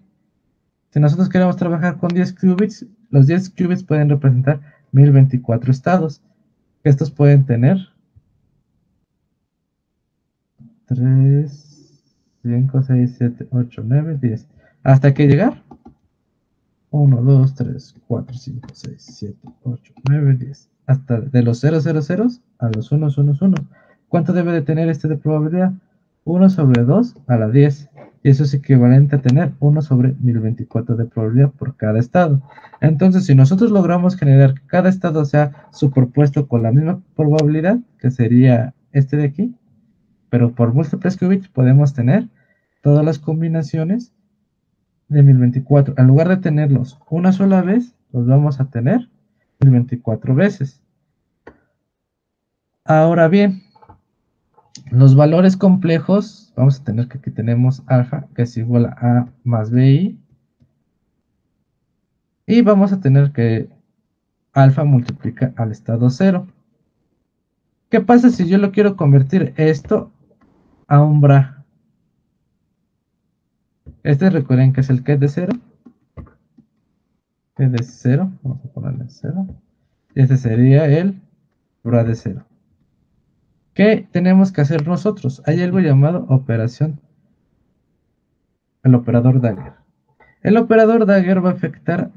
si nosotros queremos trabajar con 10 qubits, los 10 qubits pueden representar 1024 estados. Estos pueden tener 3, 5, 6, 7, 8, 9, 10. ¿Hasta que llegar? 1, 2, 3, 4, 5, 6, 7, 8, 9, 10. Hasta de los 0, 0, 0 a los 1, 1, 1. ¿Cuánto debe de tener este de probabilidad? 1 sobre 2 a la 10. Y eso es equivalente a tener 1 sobre 1024 de probabilidad por cada estado. Entonces, si nosotros logramos generar que cada estado sea superpuesto con la misma probabilidad, que sería este de aquí, pero por múltiples qubits podemos tener todas las combinaciones de 1024. En lugar de tenerlos una sola vez, los vamos a tener 1024 veces. Ahora bien, los valores complejos, vamos a tener que aquí tenemos alfa, que es igual a A más BI. Y vamos a tener que alfa multiplica al estado 0. ¿Qué pasa si yo lo quiero convertir esto a un bra? Este recuerden que es el que de 0. Que de 0, vamos a ponerle 0. Y este sería el bra de 0. ¿Qué tenemos que hacer nosotros? Hay algo llamado operación, el operador Dagger. El operador Dagger va a afectar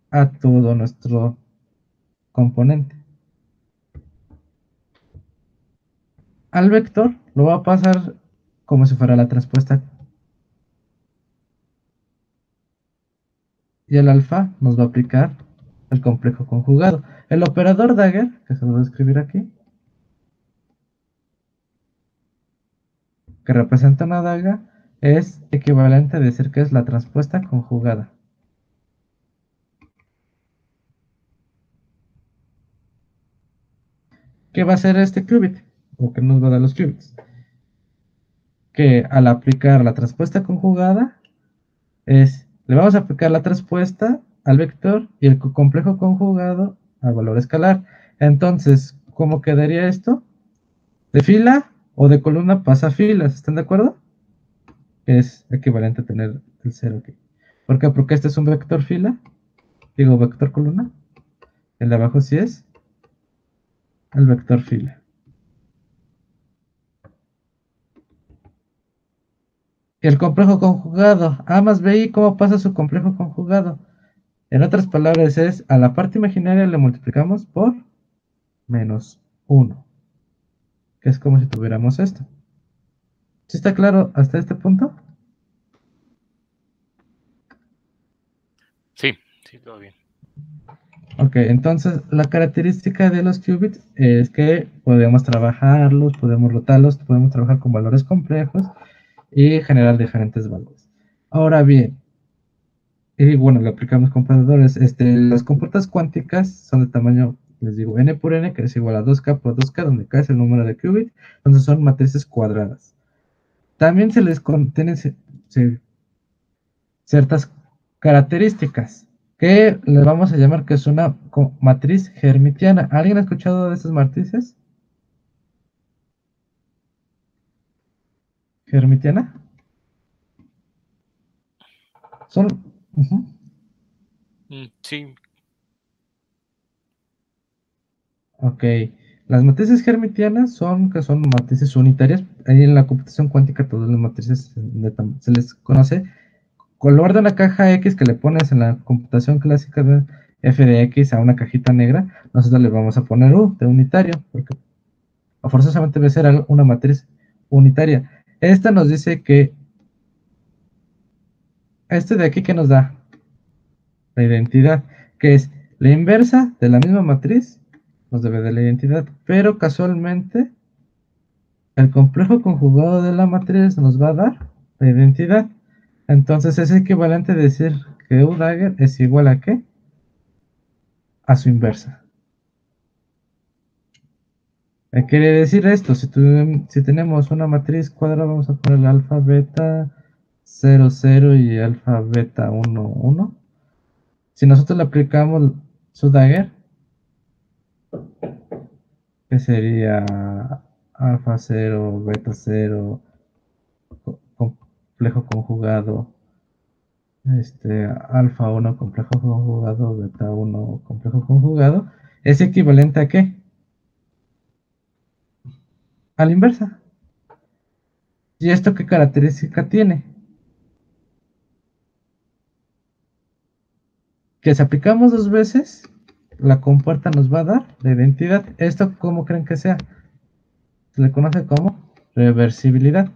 a todo nuestro componente. Al vector lo va a pasar como si fuera la transpuesta. Y el alfa nos va a aplicar el complejo conjugado. El operador Dagger, que se lo voy a escribir aquí, que representa una daga, es equivalente a decir que es la transpuesta conjugada. ¿Qué va a hacer este qubit? ¿O qué nos va a dar los qubits? Que al aplicar la transpuesta conjugada, le vamos a aplicar la transpuesta al vector y el complejo conjugado al valor escalar. Entonces, ¿cómo quedaría esto? De fila o de columna pasa a filas, ¿están de acuerdo? Es equivalente a tener el 0 aquí. ¿Por qué? Porque este es un vector fila, digo vector columna. El de abajo sí es el vector fila. Y el complejo conjugado, A más BI, ¿cómo pasa su complejo conjugado? En otras palabras es, a la parte imaginaria le multiplicamos por menos 1, que es como si tuviéramos esto. ¿Sí está claro hasta este punto? Sí, sí, todo bien. Ok, entonces la característica de los qubits es que podemos trabajarlos, podemos rotarlos, podemos trabajar con valores complejos y generar diferentes valores. Ahora bien, y bueno, lo aplicamos con computadores. Las compuertas cuánticas son de tamaño, les digo, n por n, que es igual a 2k por 2k, donde k es el número de qubits, donde son matrices cuadradas. También se les contienen ciertas características que le vamos a llamar que es una matriz hermitiana. ¿Alguien ha escuchado de estas matrices? ¿Hermitiana? Son... ujú. Sí, Ok. Las matrices hermitianas son matrices unitarias. Ahí en la computación cuántica todas las matrices se les conoce con lugar de una caja X que le pones en la computación clásica de f de X a una cajita negra, nosotros le vamos a poner U de unitario, porque forzosamente debe ser una matriz unitaria. Esta nos dice que este de aquí que nos da la identidad, que es la inversa de la misma matriz, nos debe de la identidad, pero casualmente el complejo conjugado de la matriz nos va a dar la identidad. Entonces es equivalente a decir que U dagger es igual a ¿qué? A su inversa. ¿Qué quiere decir esto? Si tenemos una matriz cuadrada, vamos a poner alfa, beta 0, 0 y alfa, beta 1, 1. Si nosotros le aplicamos su dagger, que sería alfa 0, beta 0, complejo conjugado, alfa 1, complejo conjugado, beta 1, complejo conjugado, es equivalente a ¿qué? A la inversa. ¿Y esto qué característica tiene? Que si aplicamos dos veces, la compuerta nos va a dar la identidad. ¿Esto cómo creen que sea? Se le conoce como reversibilidad.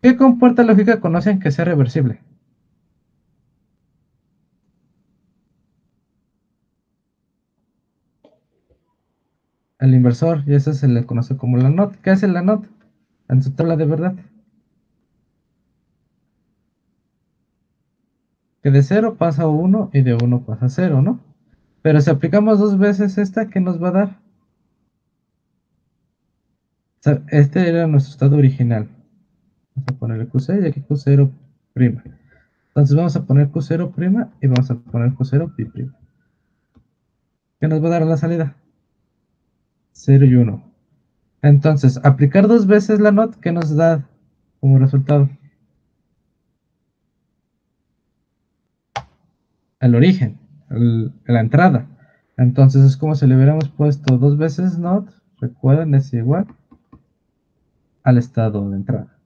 ¿Qué compuerta lógica conocen que sea reversible? El inversor, y eso se le conoce como la NOT. ¿Qué hace la NOT en su tabla de verdad? Que de 0 pasa a 1 y de 1 pasa a 0, ¿no? Pero si aplicamos dos veces esta, ¿qué nos va a dar? O sea, este era nuestro estado original. Vamos a ponerle Q6 y aquí Q0'. Entonces vamos a poner Q0' y vamos a poner Q0'. ¿Qué nos va a dar a la salida? 0 y 1. Entonces, aplicar dos veces la NOT, ¿qué nos da como resultado? El origen, la entrada. Entonces es como si le hubiéramos puesto dos veces NOT, recuerden, es igual al estado de entrada.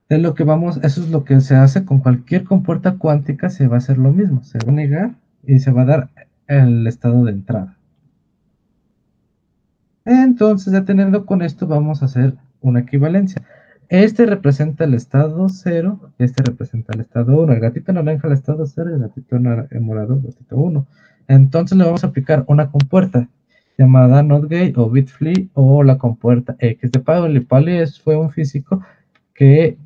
Es lo que vamos, eso es lo que se hace con cualquier compuerta cuántica, se va a hacer lo mismo, se va a negar y se va a dar el estado de entrada. Entonces, ya teniendo con esto, vamos a hacer una equivalencia. Este representa el estado 0, este representa el estado 1. El gatito naranja el estado 0 y el gatito morado el gatito 1. Entonces le vamos a aplicar una compuerta llamada NOT gate o bit flea o la compuerta X de Pauli. Pauli fue un físico que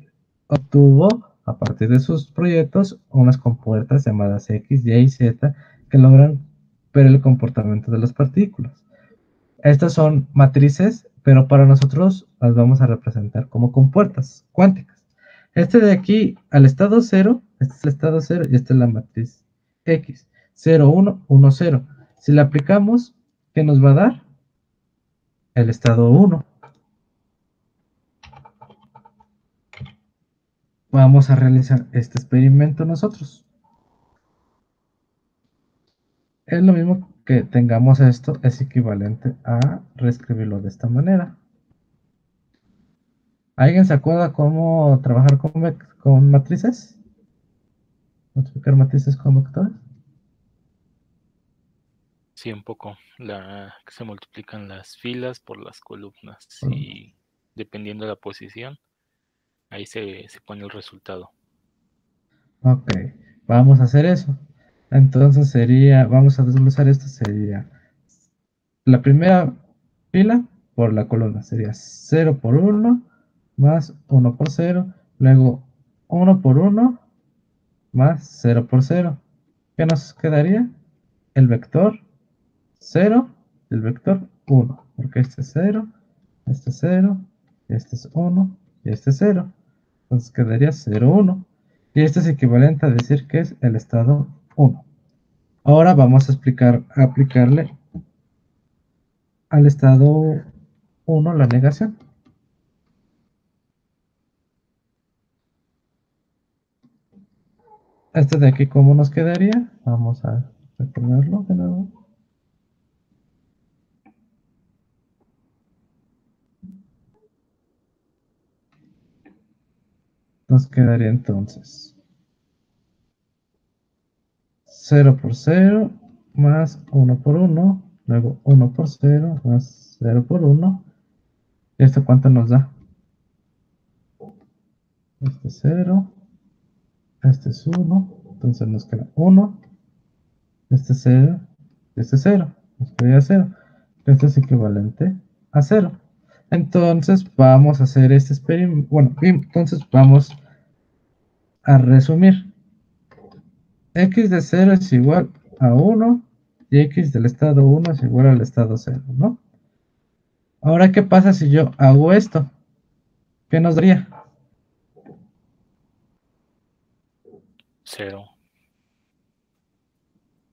obtuvo, a partir de sus proyectos, unas compuertas llamadas X, Y y Z que logran ver el comportamiento de las partículas. Estas son matrices, pero para nosotros las vamos a representar como compuertas cuánticas. Este de aquí al estado 0, este es el estado 0 y esta es la matriz X. 0, 1, 1, 0. Si le aplicamos, ¿qué nos va a dar? El estado 1. Vamos a realizar este experimento nosotros. Es lo mismo que tengamos esto, es equivalente a reescribirlo de esta manera. ¿Alguien se acuerda cómo trabajar con matrices? ¿Multiplicar matrices con vectores? Sí, un poco. Se multiplican las filas por las columnas y dependiendo de la posición, ahí se pone el resultado. Ok, vamos a hacer eso. Entonces vamos a desglosar esto, sería la primera fila por la columna, sería 0 por 1 más 1 por 0, luego 1 por 1 más 0 por 0. ¿Qué nos quedaría? El vector 0 y el vector 1, porque este es 0, este es 0, este es 1 y este es 0. Entonces quedaría 0, 1. Y esto es equivalente a decir que es el estado 1. Ahora vamos a aplicarle al estado 1 la negación. Este de aquí, ¿cómo nos quedaría? Vamos a recordarlo de nuevo. Nos quedaría entonces 0 por 0 más 1 por 1, luego 1 por 0 más 0 por 1. ¿Y esto cuánto nos da? Este es 0, este es 1, entonces nos queda 1, este es 0, este es 0, nos queda 0. Esto es equivalente a 0. Entonces vamos a hacer este experimento. Bueno, entonces vamos a resumir. X de 0 es igual a 1 y X del estado 1 es igual al estado 0, ¿no? Ahora, ¿qué pasa si yo hago esto? ¿Qué nos daría? 0.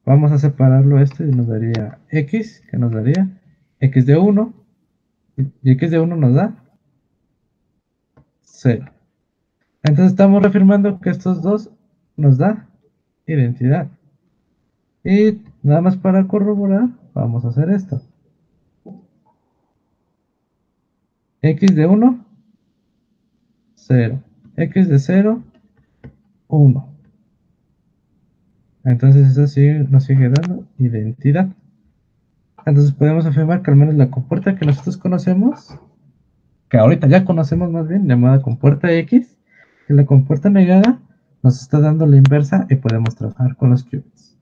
Vamos a separarlo esto y nos daría X, que nos daría X de 1 y X de 1 nos da 0. Entonces estamos reafirmando que estos dos nos da identidad. Y nada más para corroborar, vamos a hacer esto. X de 1, 0. X de 0, 1. Entonces eso sí nos sigue dando identidad. Entonces podemos afirmar que al menos la compuerta que nosotros conocemos, que ahorita ya conocemos más bien, llamada compuerta X, que la compuerta negada nos está dando la inversa y podemos trabajar con los qubits.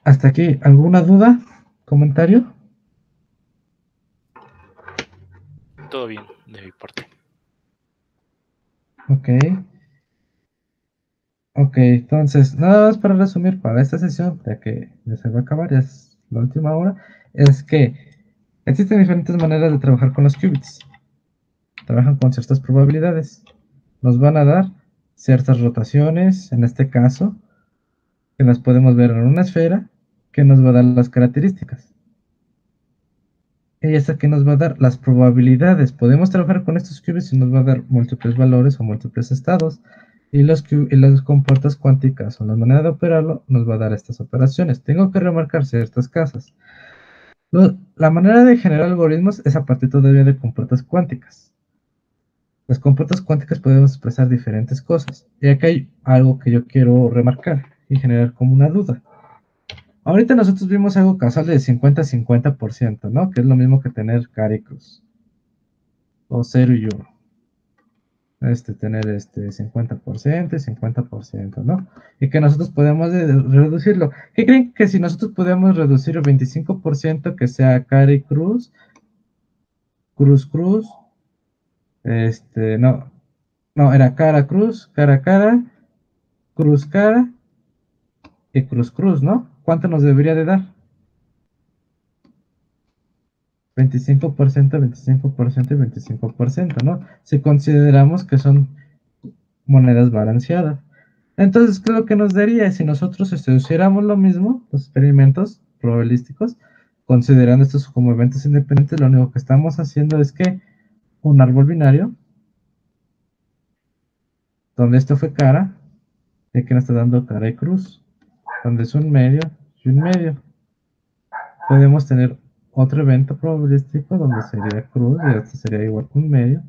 ¿Hasta aquí alguna duda? ¿Comentario? Todo bien de mi parte. Ok. Ok, entonces, nada más para resumir para esta sesión, ya que ya se va a acabar, ya es la última hora, es que existen diferentes maneras de trabajar con los qubits. Trabajan con ciertas probabilidades. Nos van a dar ciertas rotaciones, en este caso, que las podemos ver en una esfera, que nos va a dar las características. Y esa que nos va a dar las probabilidades. Podemos trabajar con estos qubits y nos va a dar múltiples valores o múltiples estados. Y las compuertas cuánticas o la manera de operarlo nos va a dar estas operaciones. Tengo que remarcar ciertas cosas. La manera de generar algoritmos es a partir todavía de compuertas cuánticas. Las compuertas cuánticas podemos expresar diferentes cosas. Y acá hay algo que yo quiero remarcar y generar como una duda. Ahorita nosotros vimos algo casual de 50-50%, ¿no? Que es lo mismo que tener cara y cruz. O 0 y 1. Tener 50% y 50%, ¿no? Y que nosotros podemos reducirlo. ¿Qué creen que si nosotros podemos reducir el 25% que sea cara y cruz, cruz, cruz, no, no, era cara, cruz, cara, cara, cruz, cara y cruz, cruz, ¿no? ¿Cuánto nos debería de dar? 25%, 25% y 25%, ¿no? Si consideramos que son monedas balanceadas. Entonces, ¿qué es lo que nos daría si nosotros hiciéramos lo mismo, los experimentos probabilísticos, considerando estos como eventos independientes? Lo único que estamos haciendo es que un árbol binario, donde esto fue cara, y aquí nos está dando cara y cruz, donde es un medio y un medio. Podemos tener otro evento probabilístico donde sería cruz, y esto sería igual que un medio,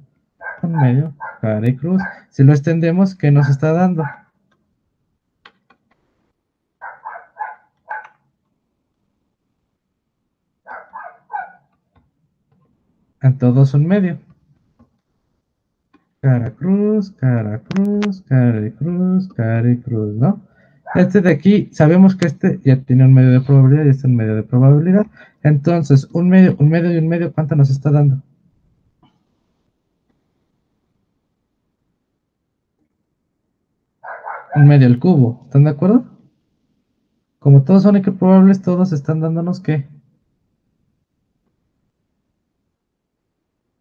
cara y cruz. Si lo extendemos, ¿qué nos está dando? A todos un medio. Cara cruz, cara cruz, cara y cruz, cara y cruz, ¿no? Este de aquí, sabemos que este ya tiene un medio de probabilidad y este un medio de probabilidad. Entonces, un medio y un medio, ¿cuánto nos está dando? Un medio al cubo, ¿están de acuerdo? Como todos son equiprobables, todos están dándonos ¿qué?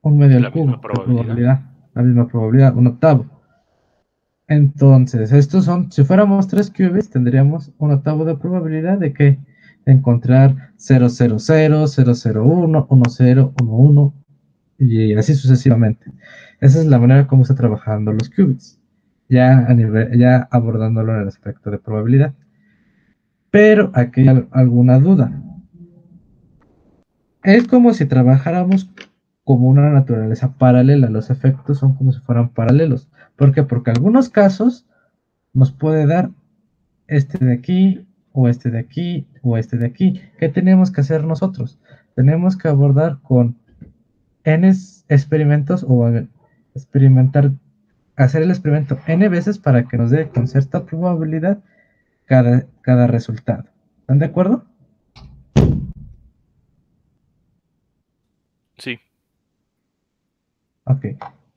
Un medio al La misma cubo de probabilidad. probabilidad, la misma probabilidad, un octavo. Entonces, estos son, si fuéramos 3 qubits, tendríamos un octavo de probabilidad de que encontrar 0, 0, 0, 0, 0, 1, 1, 0, 1, 1 y así sucesivamente. Esa es la manera como está trabajando los qubits, ya abordándolo en el aspecto de probabilidad. Pero aquí hay alguna duda. Es como si trabajáramos como una naturaleza paralela, los efectos son como si fueran paralelos. ¿Por qué? Porque algunos casos nos puede dar este de aquí, o este de aquí, o este de aquí. ¿Qué tenemos que hacer nosotros? Tenemos que abordar con n experimentos o experimentar, hacer el experimento n veces para que nos dé con cierta probabilidad cada resultado. ¿Están de acuerdo? Sí. Ok.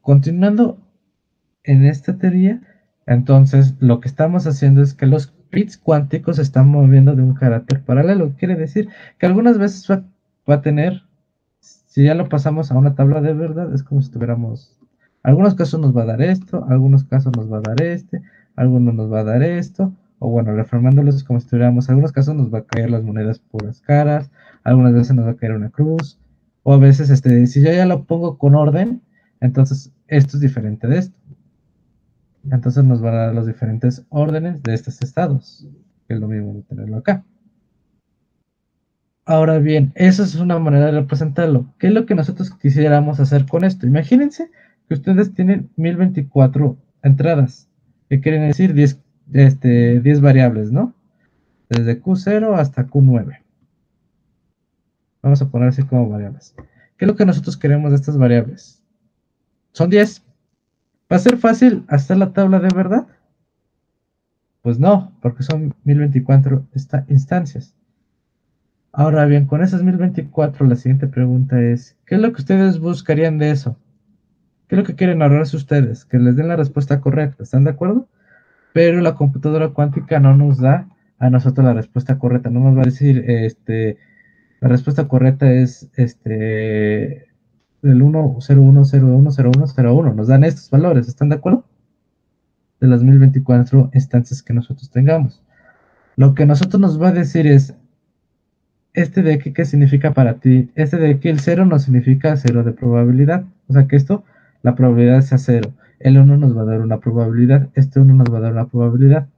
Continuando en esta teoría, entonces lo que estamos haciendo es que los bits cuánticos se están moviendo de un carácter paralelo. Quiere decir que algunas veces va a tener, si ya lo pasamos a una tabla de verdad, es como si tuviéramos, algunos casos nos va a dar esto, algunos casos nos va a dar este, algunos nos va a dar esto, o bueno, reformándolos es como si tuviéramos, algunos casos nos va a caer las monedas puras caras, algunas veces nos va a caer una cruz, o a veces, si yo ya lo pongo con orden, entonces esto es diferente de esto. Entonces nos van a dar los diferentes órdenes de estos estados, que es lo mismo de tenerlo acá. Ahora bien, eso es una manera de representarlo. ¿Qué es lo que nosotros quisiéramos hacer con esto? Imagínense que ustedes tienen 1024 entradas, que quieren decir 10 variables, ¿no? Desde Q0 hasta Q9. Vamos a poner así como variables. ¿Qué es lo que nosotros queremos de estas variables? Son 10. ¿Va a ser fácil hacer la tabla de verdad? Pues no, porque son 1024 instancias. Ahora bien, con esas 1024, la siguiente pregunta es, ¿qué es lo que ustedes buscarían de eso? ¿Qué es lo que quieren ahorrarse ustedes? Que les den la respuesta correcta, ¿están de acuerdo? Pero la computadora cuántica no nos da a nosotros la respuesta correcta, no nos va a decir, la respuesta correcta es, el 1, 0, 1, 0, 1, 0, 1, 0, 1, nos dan estos valores, ¿están de acuerdo? De las 1024 instancias que nosotros tengamos. Lo que nosotros nos va a decir es, de aquí, ¿qué significa para ti? De aquí, el 0 no significa 0 de probabilidad. O sea que esto, la probabilidad sea 0. El 1 nos va a dar una probabilidad. Este 1 nos va a dar una probabilidad.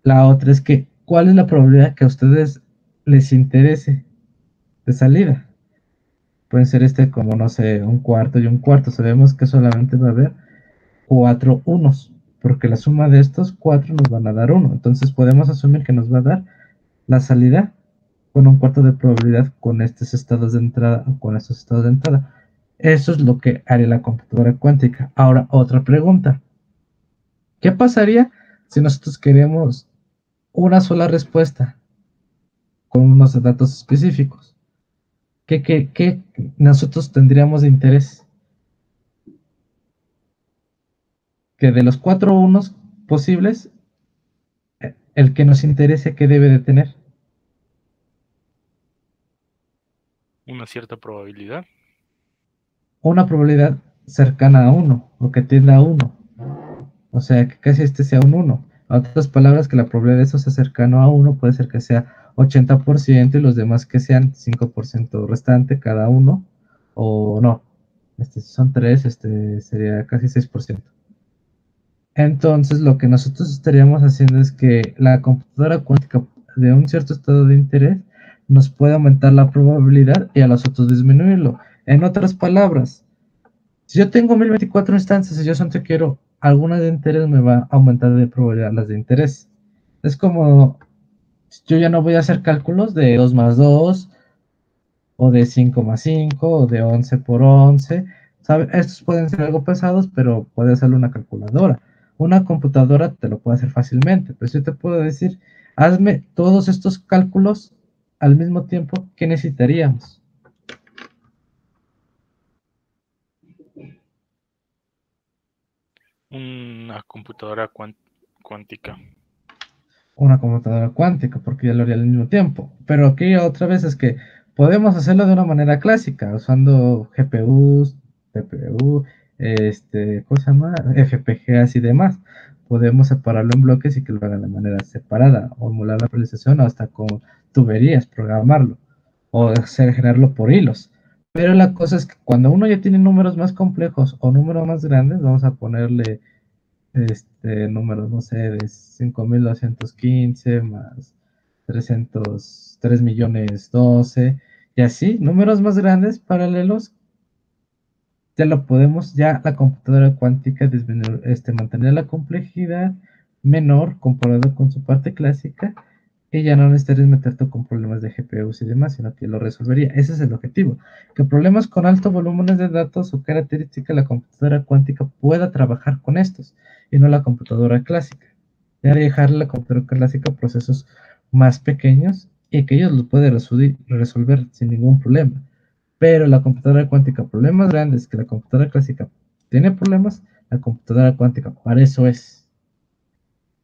La otra es que, ¿cuál es la probabilidad que a ustedes les interese de salida? Pueden ser como, no sé, un cuarto y un cuarto. Sabemos que solamente va a haber 4 unos, porque la suma de estos 4 nos van a dar 1. Entonces podemos asumir que nos va a dar la salida con un cuarto de probabilidad con estos estados de entrada o con estos estados de entrada. Eso es lo que haría la computadora cuántica. Ahora, otra pregunta. ¿Qué pasaría si nosotros queremos una sola respuesta con unos datos específicos? ¿Qué nosotros tendríamos de interés? Que de los 4 unos posibles, el que nos interese que debe de tener Una cierta probabilidad. una probabilidad cercana a 1 o que tienda a 1. O sea, que casi sea un 1. En otras palabras, que la probabilidad de eso sea cercano a 1 puede ser que sea 80% y los demás que sean 5% restante cada uno. O no, si son 3, sería casi 6%. Entonces, lo que nosotros estaríamos haciendo es que la computadora cuántica de un cierto estado de interés nos puede aumentar la probabilidad y a los otros disminuirlo. En otras palabras, si yo tengo 1024 instancias y yo solo quiero algunas de interés, me va a aumentar de probabilidad las de interés. Es como, yo ya no voy a hacer cálculos de 2 más 2, o de 5 más 5, o de 11 por 11. ¿Sabe? Estos pueden ser algo pesados, pero puede hacerlo una calculadora. Una computadora te lo puede hacer fácilmente, pero yo te puedo decir, hazme todos estos cálculos al mismo tiempo que necesitaríamos. Una computadora cuántica. Una computadora cuántica, porque ya lo haría al mismo tiempo. Pero aquí otra vez es que podemos hacerlo de una manera clásica, usando GPUs, CPU, ¿cómo se llama? FPGAs y demás. Podemos separarlo en bloques y que lo hagan de manera separada, o emular la realización, o hasta con tuberías, programarlo, o generarlo por hilos. Pero la cosa es que cuando uno ya tiene números más complejos o números más grandes, vamos a ponerle números, no sé, de 5215 más 303 millones 12, y así, números más grandes paralelos ya lo podemos, ya la computadora cuántica mantener la complejidad menor comparado con su parte clásica y ya no necesitarías meterte con problemas de GPUs y demás, sino que lo resolvería. Ese es el objetivo. Que problemas con altos volúmenes de datos o características la computadora cuántica pueda trabajar con estos y no la computadora clásica. Ya dejarle a la computadora clásica procesos más pequeños y que ellos los pueden resolver sin ningún problema. Pero la computadora cuántica, problemas grandes que la computadora clásica tiene problemas, la computadora cuántica para eso es.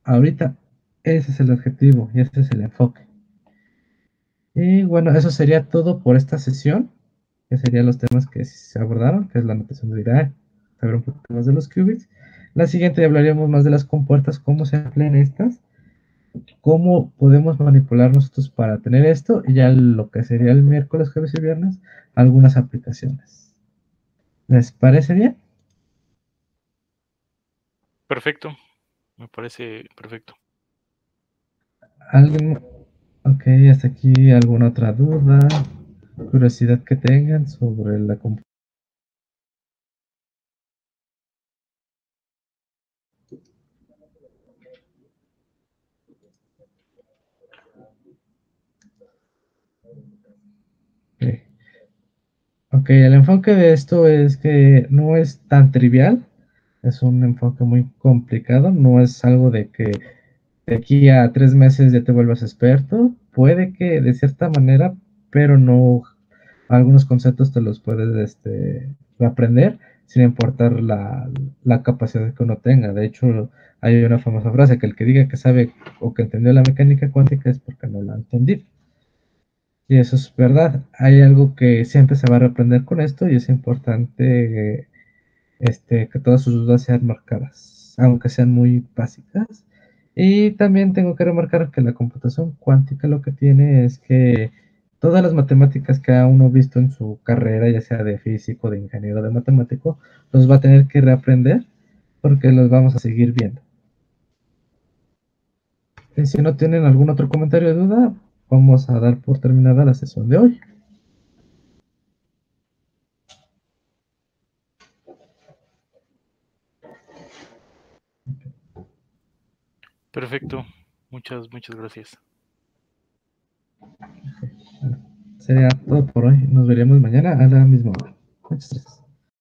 Ahorita ese es el objetivo y ese es el enfoque. Y bueno, eso sería todo por esta sesión, que serían los temas que se abordaron, que es la notación de Dirac, saber un poquito más de los qubits. La siguiente hablaríamos más de las compuertas, cómo se emplean estas, cómo podemos manipular nosotros para tener esto, y ya lo que sería el miércoles, jueves y viernes, algunas aplicaciones. ¿Les parece bien? Perfecto, me parece perfecto. ¿Alguien? Ok, hasta aquí alguna otra duda, curiosidad que tengan sobre la computadora. Ok, el enfoque de esto es que no es tan trivial, es un enfoque muy complicado, no es algo de que de aquí a 3 meses ya te vuelvas experto, puede que de cierta manera, pero no, algunos conceptos te los puedes aprender sin importar la capacidad que uno tenga. De hecho, hay una famosa frase que el que diga que sabe o que entendió la mecánica cuántica es porque no la ha entendido. Y eso es verdad. Hay algo que siempre se va a reaprender con esto y es importante que todas sus dudas sean marcadas, aunque sean muy básicas. Y también tengo que remarcar que la computación cuántica lo que tiene es que todas las matemáticas que ha uno visto en su carrera, ya sea de físico, de ingeniero, de matemático, los va a tener que reaprender porque los vamos a seguir viendo. Y si no tienen algún otro comentario o duda, vamos a dar por terminada la sesión de hoy. Perfecto, muchas gracias. Sería todo por hoy. Nos veremos mañana a la misma hora. Muchas gracias.